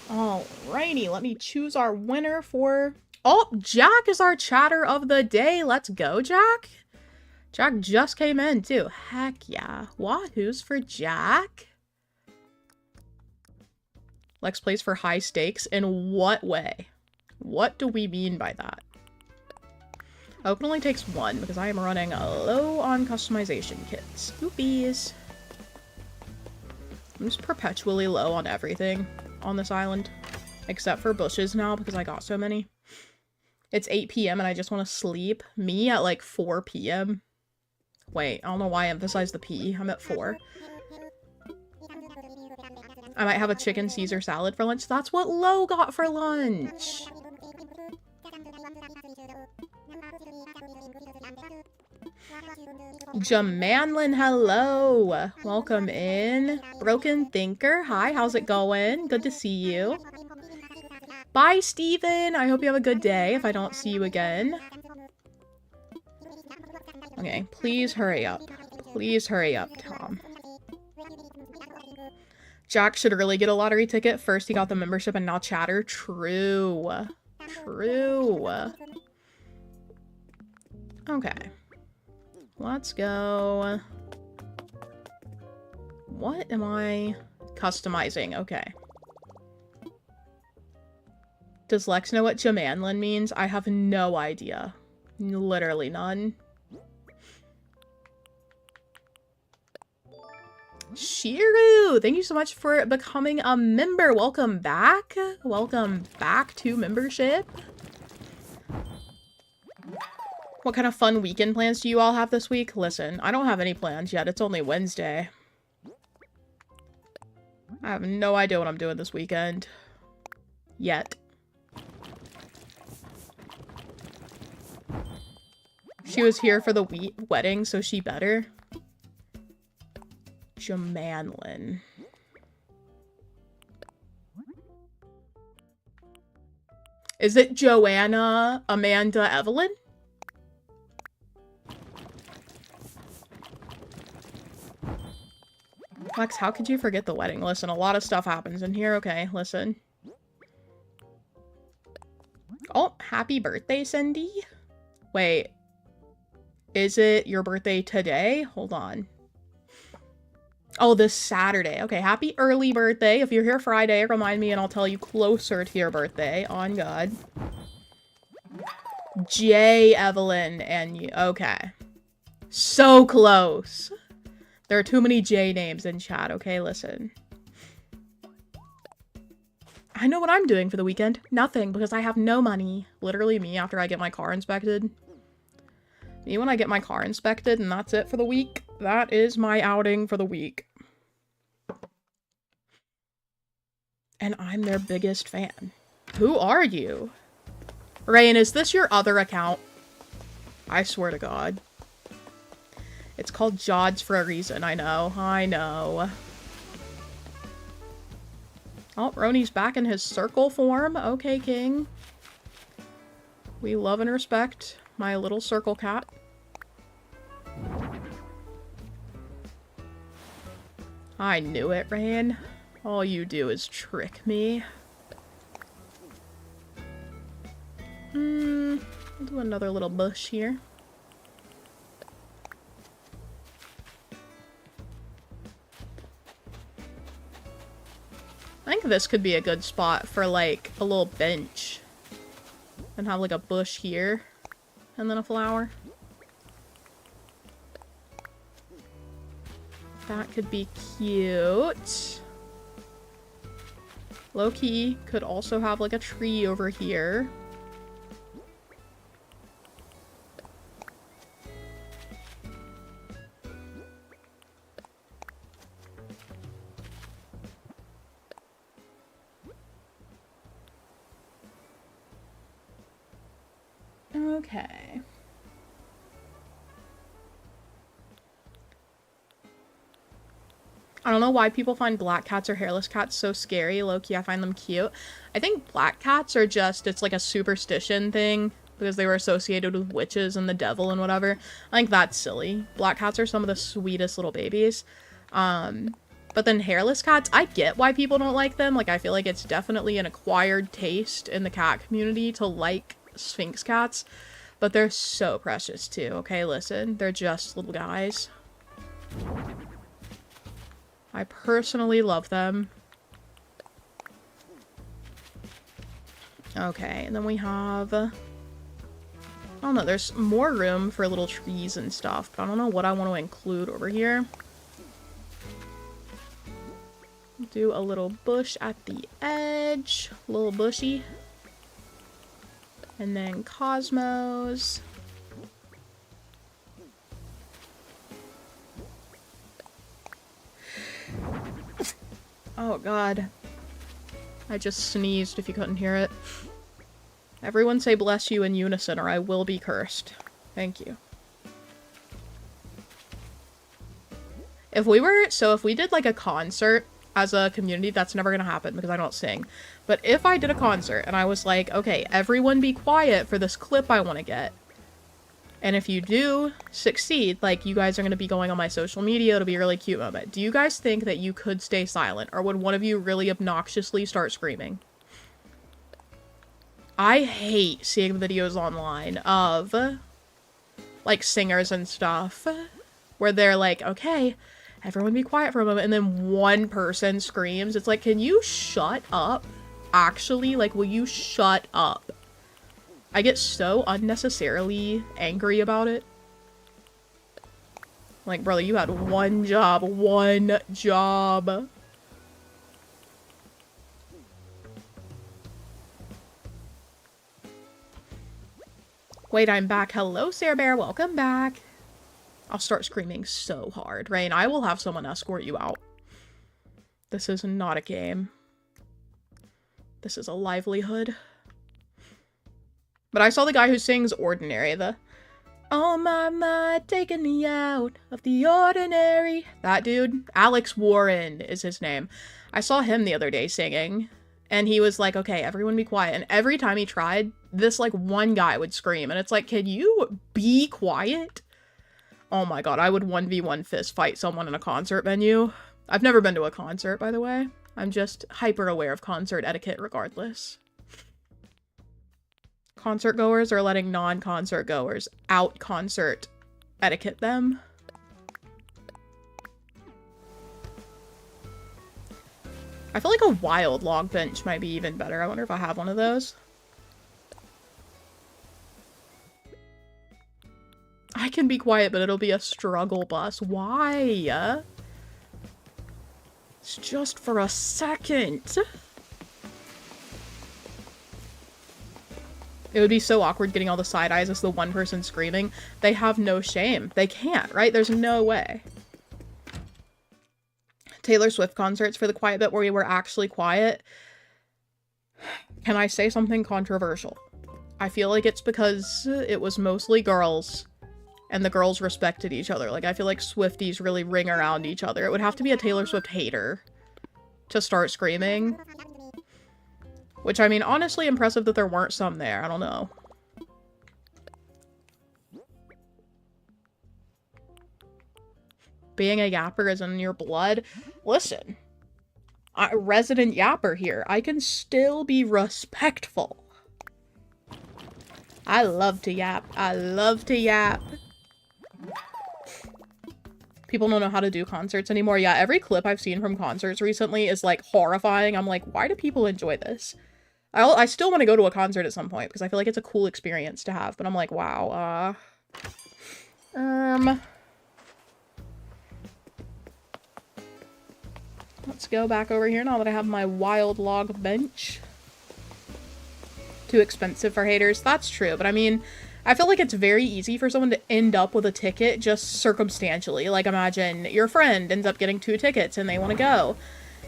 Alrighty, let me choose our winner for... Oh, Jack is our chatter of the day. Let's go, Jack. Jack just came in, too. Heck yeah. Wahoo's for Jack. Lex plays for high stakes. In what way? What do we mean by that? I hope it only takes one, because I am running low on customization kits. Oopies. I'm just perpetually low on everything on this island. Except for bushes now, because I got so many. It's 8 p.m. and I just want to sleep. Me at like 4 p.m. Wait, I don't know why I emphasized the P. I'm at 4. I might have a chicken Caesar salad for lunch. That's what Lo got for lunch. Jamanlin, hello. Welcome in. Broken Thinker, hi, how's it going? Good to see you. Bye, Steven. I hope you have a good day if I don't see you again. Okay, please hurry up. Please hurry up, Tom. Jack should really get a lottery ticket. First he got the membership and now chatter. True. True. Okay. Let's go. What am I customizing? Okay. Does Lex know what Jamanlin means? I have no idea. Literally none. Shiru! Thank you so much for becoming a member. Welcome back. Welcome back to membership. What kind of fun weekend plans do you all have this week? Listen, I don't have any plans yet. It's only Wednesday. I have no idea what I'm doing this weekend. Yet. She was here for the wedding, so she better. Jamanlin. Is it Joanna, Amanda, Evelyn? Lex, how could you forget the wedding? Listen, a lot of stuff happens in here. Okay, listen. Oh, happy birthday, Cindy. Wait. Is it your birthday today? Hold on. Oh, this Saturday. Okay, happy early birthday. If you're here Friday, remind me and I'll tell you closer to your birthday. On God. J, Evelyn, and you. Okay. So close. There are too many J names in chat. Okay, listen. I know what I'm doing for the weekend. Nothing, because I have no money. Literally me after I get my car inspected. Me when I get my car inspected, and that's it for the week. That is my outing for the week. And I'm their biggest fan. Who are you? Rain, is this your other account? I swear to God. It's called Jods for a reason, I know. I know. Oh, Roni's back in his circle form. Okay, King. We love and respect my little circle cat. I knew it, Rain. All you do is trick me. I'll do another little bush here. I think this could be a good spot for, like, a little bench. And have, like, a bush here. And then a flower. That could be cute. Low-key could also have, like, a tree over here. Okay. I don't know why people find black cats or hairless cats so scary. Low-key, I find them cute. I think black cats are just, it's like a superstition thing because they were associated with witches and the devil and whatever. I think that's silly. Black cats are some of the sweetest little babies. But then hairless cats, I get why people don't like them. Like, I feel like it's definitely an acquired taste in the cat community to like Sphinx cats. But they're so precious too. Okay, listen. They're just little guys. I personally love them. Okay, and then we have... I don't know, there's more room for little trees and stuff, but I don't know what I want to include over here. Do a little bush at the edge. A little bushy. And then Cosmos. Oh god. I just sneezed if you couldn't hear it. Everyone say bless you in unison or I will be cursed. Thank you. If we did like a concert as a community, that's never gonna happen because I don't sing. But if I did a concert and I was like, okay, everyone be quiet for this clip I want to get. And if you do succeed, like, you guys are going to be going on my social media, it'll be a really cute moment. Do you guys think that you could stay silent? Or would one of you really obnoxiously start screaming? I hate seeing videos online of, like, singers and stuff, where they're like, okay, everyone be quiet for a moment, and then one person screams. It's like, can you shut up? Actually, like, will you shut up? I get so unnecessarily angry about it. Like, brother, you had one job. One job. Wait, I'm back. Hello, Sarah Bear. Welcome back. I'll start screaming so hard. Rain, I will have someone escort you out. This is not a game. This is a livelihood. But I saw the guy who sings Ordinary, the oh my, taking me out of the ordinary. That dude, Alex Warren is his name. I saw him the other day singing, and he was like, okay, everyone be quiet. And every time he tried, this, like, one guy would scream, and it's like, can you be quiet? Oh my god, I would 1v1 fist fight someone in a concert venue. I've never been to a concert, by the way. I'm just hyper aware of concert etiquette regardless. Concert goers are letting non-concert goers out concert etiquette them. I feel like a wild log bench might be even better. I wonder if I have one of those. I can be quiet, but it'll be a struggle bus. Why? It's just for a second. It would be so awkward getting all the side eyes as the one person screaming. They have no shame. They can't, right? There's no way. Taylor Swift concerts for the quiet bit where we were actually quiet. Can I say something controversial? I feel like it's because it was mostly girls and the girls respected each other. Like, I feel like Swifties really ring around each other. It would have to be a Taylor Swift hater to start screaming. Which, I mean, honestly impressive that there weren't some there. I don't know. Being a yapper is in your blood. Listen, resident yapper here. I can still be respectful. I love to yap. I love to yap. People don't know how to do concerts anymore. Yeah, every clip I've seen from concerts recently is, like, horrifying. I'm like, why do people enjoy this? I still want to go to a concert at some point because I feel like it's a cool experience to have. But I'm like, wow, let's go back over here now that I have my wild log bench. Too expensive for haters. That's true, but I mean, I feel like it's very easy for someone to end up with a ticket just circumstantially. Like, imagine your friend ends up getting 2 tickets and they want to go.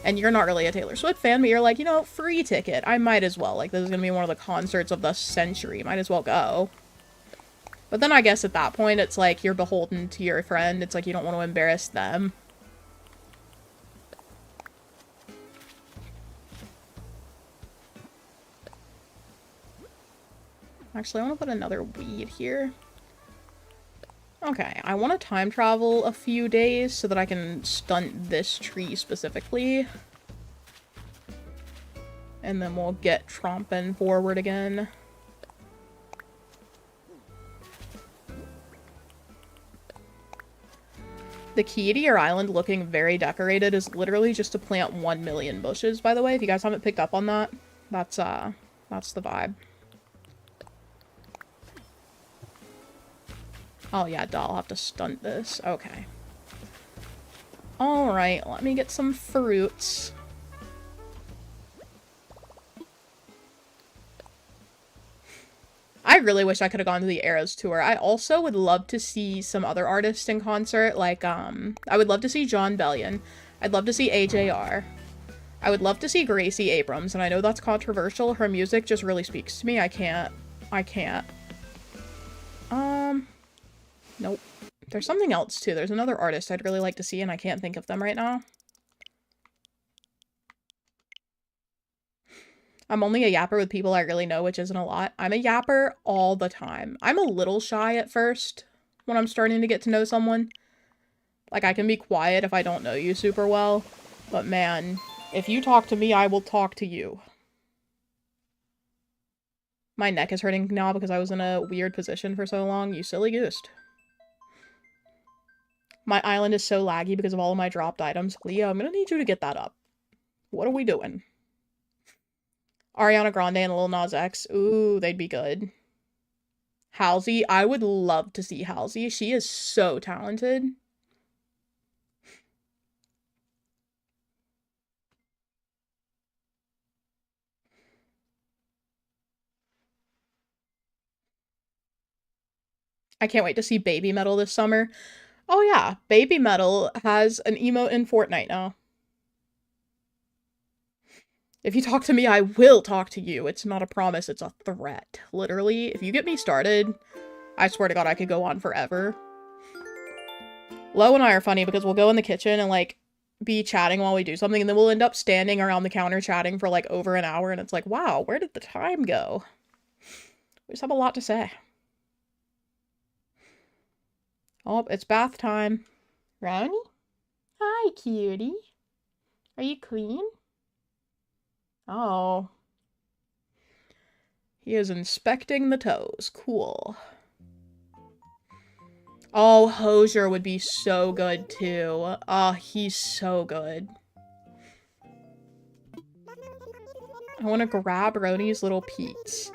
And you're not really a Taylor Swift fan, but you're like, you know, free ticket. I might as well. Like, this is going to be one of the concerts of the century. Might as well go. But then I guess at that point, it's like you're beholden to your friend. It's like you don't want to embarrass them. Actually, I want to put another weed here. Okay, I want to time travel a few days so that I can stunt this tree specifically. And then we'll get tromping forward again. The key to your island looking very decorated is literally just to plant 1 million bushes, by the way. If you guys haven't picked up on that, that's the vibe. Oh yeah, duh, I'll have to stunt this. Okay. Alright, let me get some fruits. really wish I could have gone to the Eras tour. I also would love to see some other artists in concert. Like, I would love to see John Bellion. I'd love to see AJR. I would love to see Gracie Abrams, and I know that's controversial. Her music just really speaks to me. I can't. Nope. There's something else, too. There's another artist I'd really like to see, and I can't think of them right now. I'm only a yapper with people I really know, which isn't a lot. I'm a yapper all the time. I'm a little shy at first when I'm starting to get to know someone. Like, I can be quiet if I don't know you super well. But man, if you talk to me, I will talk to you. My neck is hurting now because I was in a weird position for so long. You silly goose. My island is so laggy because of all of my dropped items. Leo, I'm gonna need you to get that up. What are we doing? Ariana Grande and Lil Nas X. Ooh, they'd be good. Halsey. I would love to see Halsey. She is so talented. I can't wait to see Baby Metal this summer. Oh yeah, Baby Metal has an emote in Fortnite now. If you talk to me, I will talk to you. It's not a promise, it's a threat. Literally, if you get me started, I swear to God, I could go on forever. Lo and I are funny because we'll go in the kitchen and, like, be chatting while we do something, and then we'll end up standing around the counter chatting for, like, over an hour, and it's like, wow, where did the time go? We just have a lot to say. Oh, it's bath time. Brownie? Hi, cutie. Are you clean? Oh. He is inspecting the toes. Cool. Oh, Hosier would be so good, too. Oh, he's so good. I want to grab Roni's little Pete's.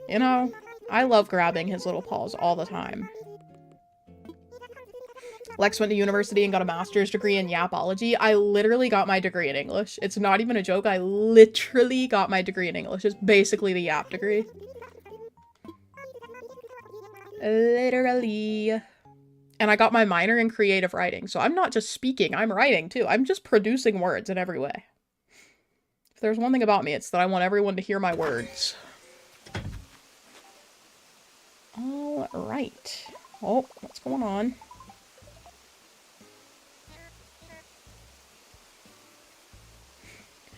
You know, I love grabbing his little paws all the time. Lex went to university and got a master's degree in yapology. I literally got my degree in English. It's not even a joke. I literally got my degree in English. It's basically the yap degree. Literally. And I got my minor in creative writing. So I'm not just speaking, I'm writing too. I'm just producing words in every way. If there's one thing about me, it's that I want everyone to hear my words. All right. Oh, what's going on?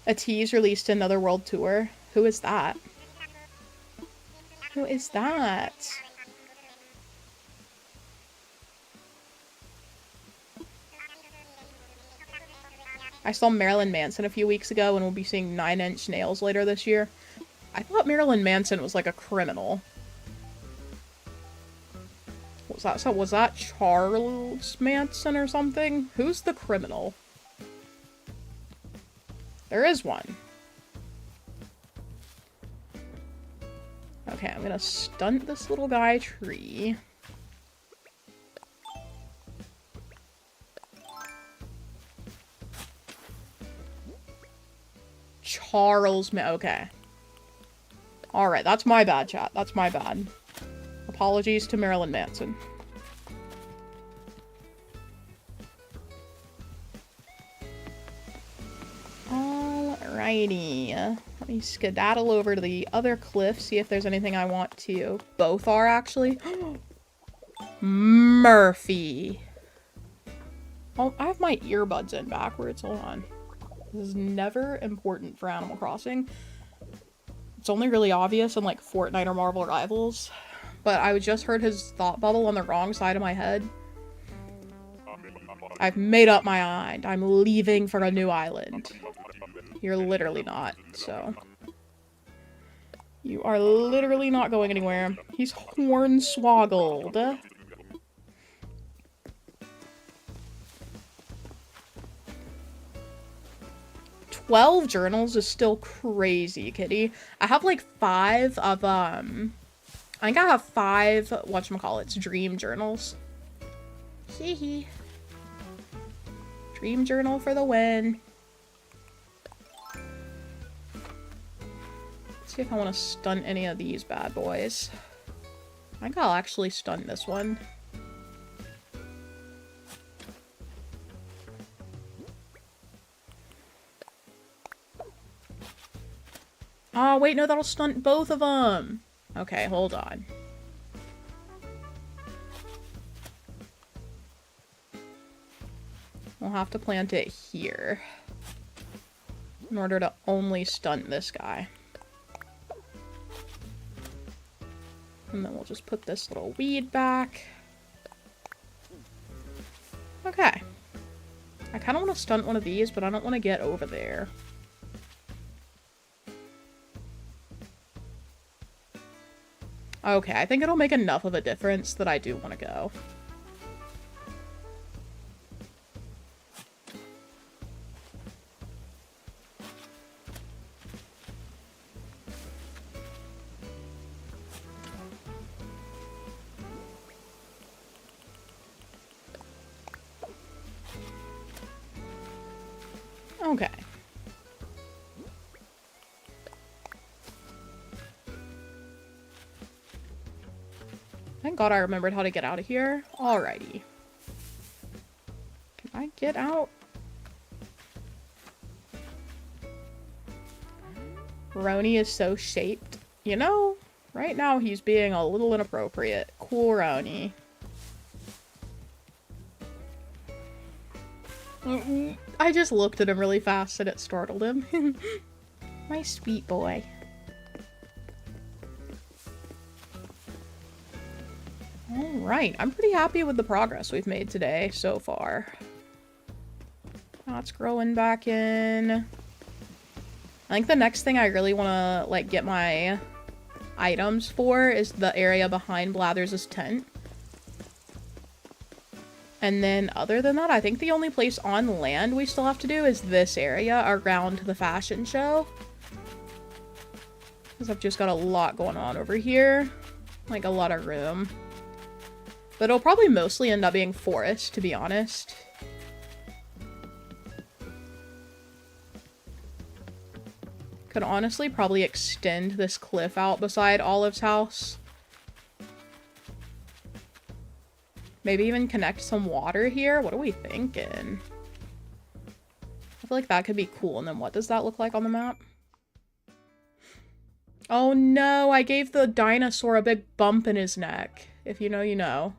A tease released another world tour. Who is that? Who is that? I saw Marilyn Manson a few weeks ago and we'll be seeing 9 Inch Nails later this year. I thought Marilyn Manson was like a criminal. What was that? So was that Charles Manson or something? Who's the criminal? There is one. Okay, I'm gonna stunt this little guy tree. Charles okay. Alright, that's my bad, chat. That's my bad. Apologies to Marilyn Manson. Alrighty. Let me skedaddle over to the other cliff, see if there's anything I want to. Both are, actually. Murphy. Oh, I have my earbuds in backwards. Hold on. This is never important for Animal Crossing. It's only really obvious in, like, Fortnite or Marvel Rivals. But I just heard his thought bubble on the wrong side of my head. I've made up my mind. I'm leaving for a new island. You're literally not, so. You are literally not going anywhere. He's hornswoggled. 12 journals is still crazy, kitty. I have like 5 of, I think I have 5, whatchamacallits, dream journals. Hee hee. Dream journal for the win. Let's see if I want to stunt any of these bad boys. I think I'll actually stun this one. Oh, wait, no, that'll stunt both of them. Okay, hold on. We'll have to plant it here in order to only stunt this guy. And then we'll just put this little weed back. Okay. I kind of want to stunt one of these, but I don't want to get over there. Okay, I think it'll make enough of a difference that I do want to go. Okay. Thank God I remembered how to get out of here. Alrighty. Can I get out? Roni is so shaped. You know, right now he's being a little inappropriate. Cool, Roni. I just looked at him really fast and it startled him. My sweet boy. Alright, I'm pretty happy with the progress we've made today so far. That's growing back in. I think the next thing I really want to, like, get my items for is the area behind Blathers' tent. And then, other than that, I think the only place on land we still have to do is this area around the fashion show. Because I've just got a lot going on over here. Like, a lot of room. But it'll probably mostly end up being forest, to be honest. Could honestly probably extend this cliff out beside Olive's house. Maybe even connect some water here? What are we thinking? I feel like that could be cool. And then what does that look like on the map? Oh no, I gave the dinosaur a big bump in his neck. If you know, you know.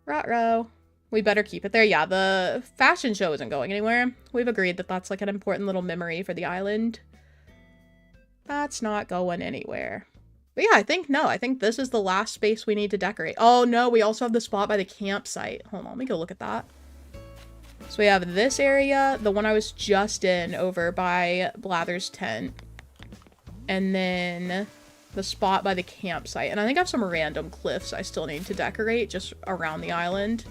Ruh-roh. We better keep it there. Yeah, the fashion show isn't going anywhere. We've agreed that that's like an important little memory for the island. That's not going anywhere. But yeah, I think this is the last space we need to decorate. Oh no, we also have the spot by the campsite. Hold on, let me go look at that. So we have this area, the one I was just in over by Blather's tent. And then the spot by the campsite. And I think I have some random cliffs I still need to decorate just around the island.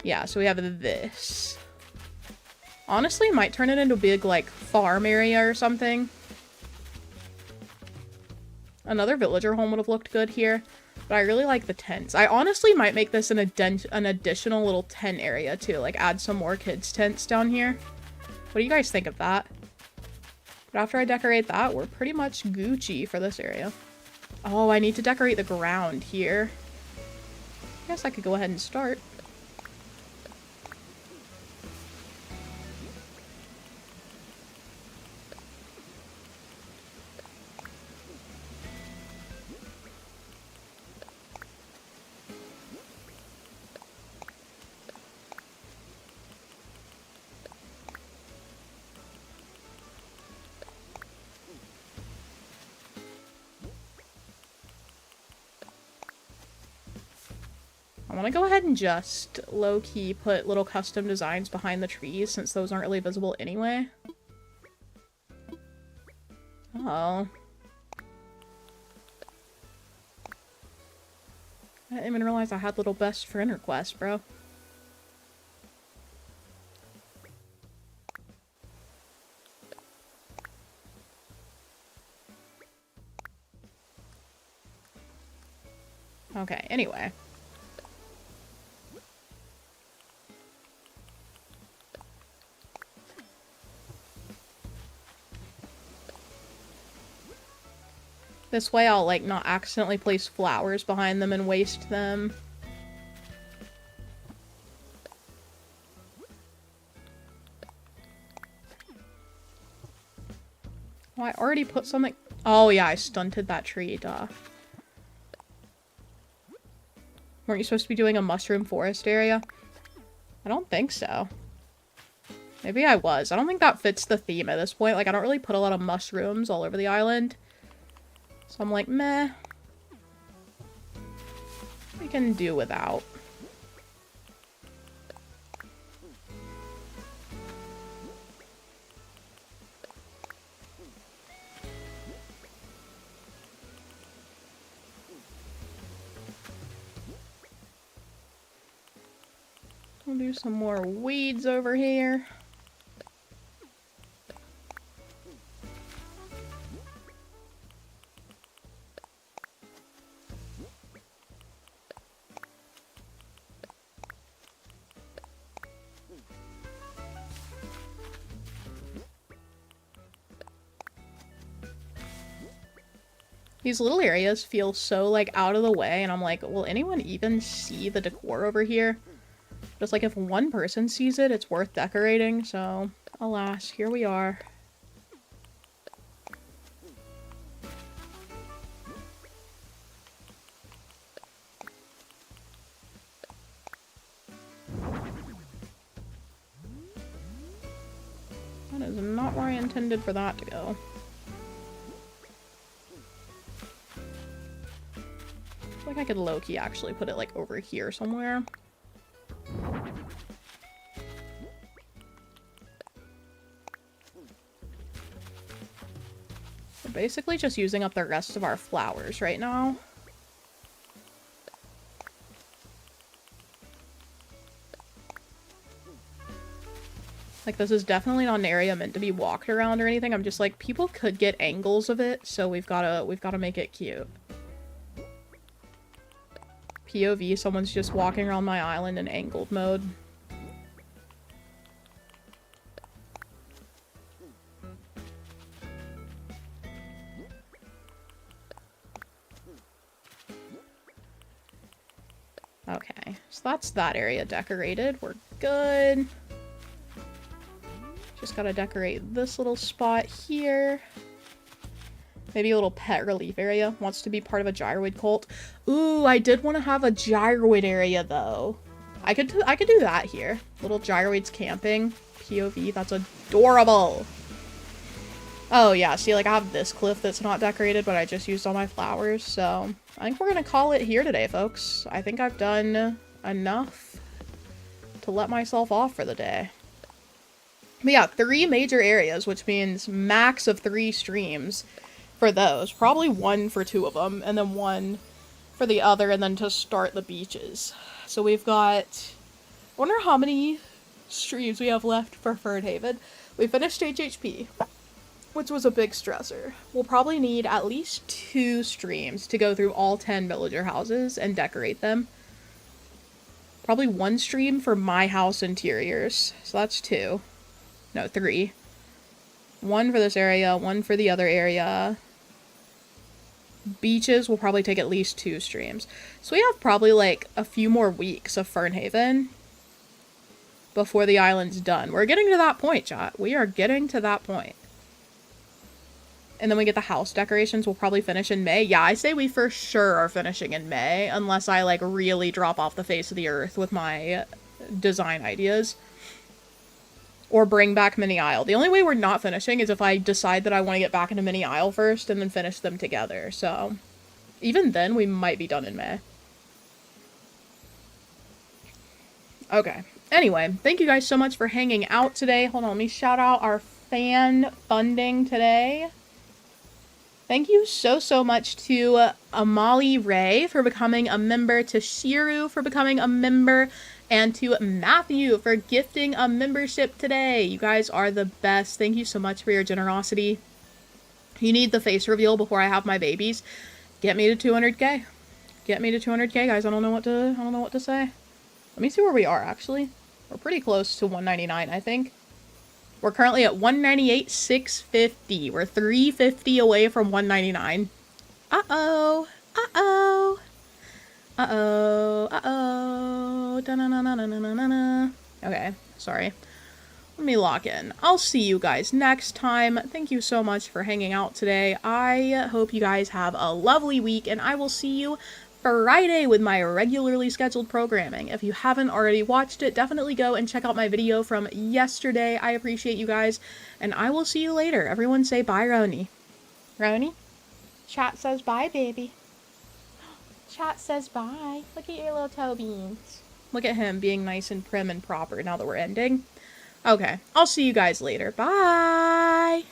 Yeah, so we have this. Honestly, might turn it into a big, like, farm area or something. Another villager home would have looked good here. But I really like the tents. I honestly might make this an additional little tent area, too. Like, add some more kids' tents down here. What do you guys think of that? But after I decorate that, we're pretty much Gucci for this area. Oh, I need to decorate the ground here. I guess I could go ahead and start. I want to go ahead and just low-key put little custom designs behind the trees since those aren't really visible anyway. Oh. I didn't even realize I had little best friend requests, bro. Okay, anyway. This way I'll, like, not accidentally place flowers behind them and waste them. Oh, I already put something... Oh, yeah, I stunted that tree, duh. Weren't you supposed to be doing a mushroom forest area? I don't think so. Maybe I was. I don't think that fits the theme at this point. Like, I don't really put a lot of mushrooms all over the island. So I'm like, meh. We can do without. We'll do some more weeds over here. These little areas feel so, like, out of the way, and I'm like, will anyone even see the decor over here? Just, like, if one person sees it, it's worth decorating, so, alas, here we are. That is not where I intended for that to go. I feel like I could low-key actually put it, like, over here somewhere. We're basically just using up the rest of our flowers right now. Like, this is definitely not an area meant to be walked around or anything. I'm just like, people could get angles of it, so we've gotta make it cute. POV, someone's just walking around my island in angled mode. Okay, so that's that area decorated. We're good. Just gotta decorate this little spot here. Maybe a little pet relief area. Wants to be part of a gyroid cult. Ooh, I did want to have a gyroid area though. I could do that here. Little gyroids camping. POV, that's adorable. Oh yeah, see, like, I have this cliff that's not decorated, but I just used all my flowers, so I think we're gonna call it here today, folks. I think I've done enough to let myself off for the day. But yeah, 3 major areas, which means max of 3 streams for those. Probably 1 for 2 of them, and then 1 for the other, and then to start the beaches. So we've got... I wonder how many streams we have left for Fernhaven. We finished HHP, which was a big stressor. We'll probably need at least 2 streams to go through all 10 villager houses and decorate them. Probably 1 stream for my house interiors. So that's 2. No, 3. 1 for this area, 1 for the other area. Beaches will probably take at least 2 streams. So we have probably, like, a few more weeks of Fernhaven before the island's done. We're getting to that point, chat. We are getting to that point. And then we get the house decorations. We'll probably finish in May. Yeah, I say we for sure are finishing in May, unless I, like, really drop off the face of the earth with my design ideas. Or bring back Mini Isle. The only way we're not finishing is if I decide that I want to get back into Mini Isle first and then finish them together. So, even then, we might be done in May. Okay. Anyway, thank you guys so much for hanging out today. Hold on, let me shout out our fan funding today. Thank you so much to Amali Ray for becoming a member, to Shiru for becoming a member, and to Matthew for gifting a membership today. You guys are the best. Thank you so much for your generosity. You need the face reveal before I have my babies. Get me to 200k. Get me to 200k, guys. I don't know what to say. Let me see where we are, actually. We're pretty close to 199, I think. We're currently at 198,650. We're 350 away from 199. Uh-oh. Uh-oh. Uh-oh. Uh-oh. Da-na-na-na-na-na-na-na. Okay, sorry. Let me lock in. I'll see you guys next time. Thank you so much for hanging out today. I hope you guys have a lovely week, and I will see you Friday with my regularly scheduled programming. If you haven't already watched it, definitely go and check out my video from yesterday. I appreciate you guys, and I will see you later. Everyone say bye, Roni. Roni? Chat says bye, baby. Chat says bye. Look at your little toe beans. Look at him being nice and prim and proper now that we're ending. Okay, I'll see you guys later. Bye!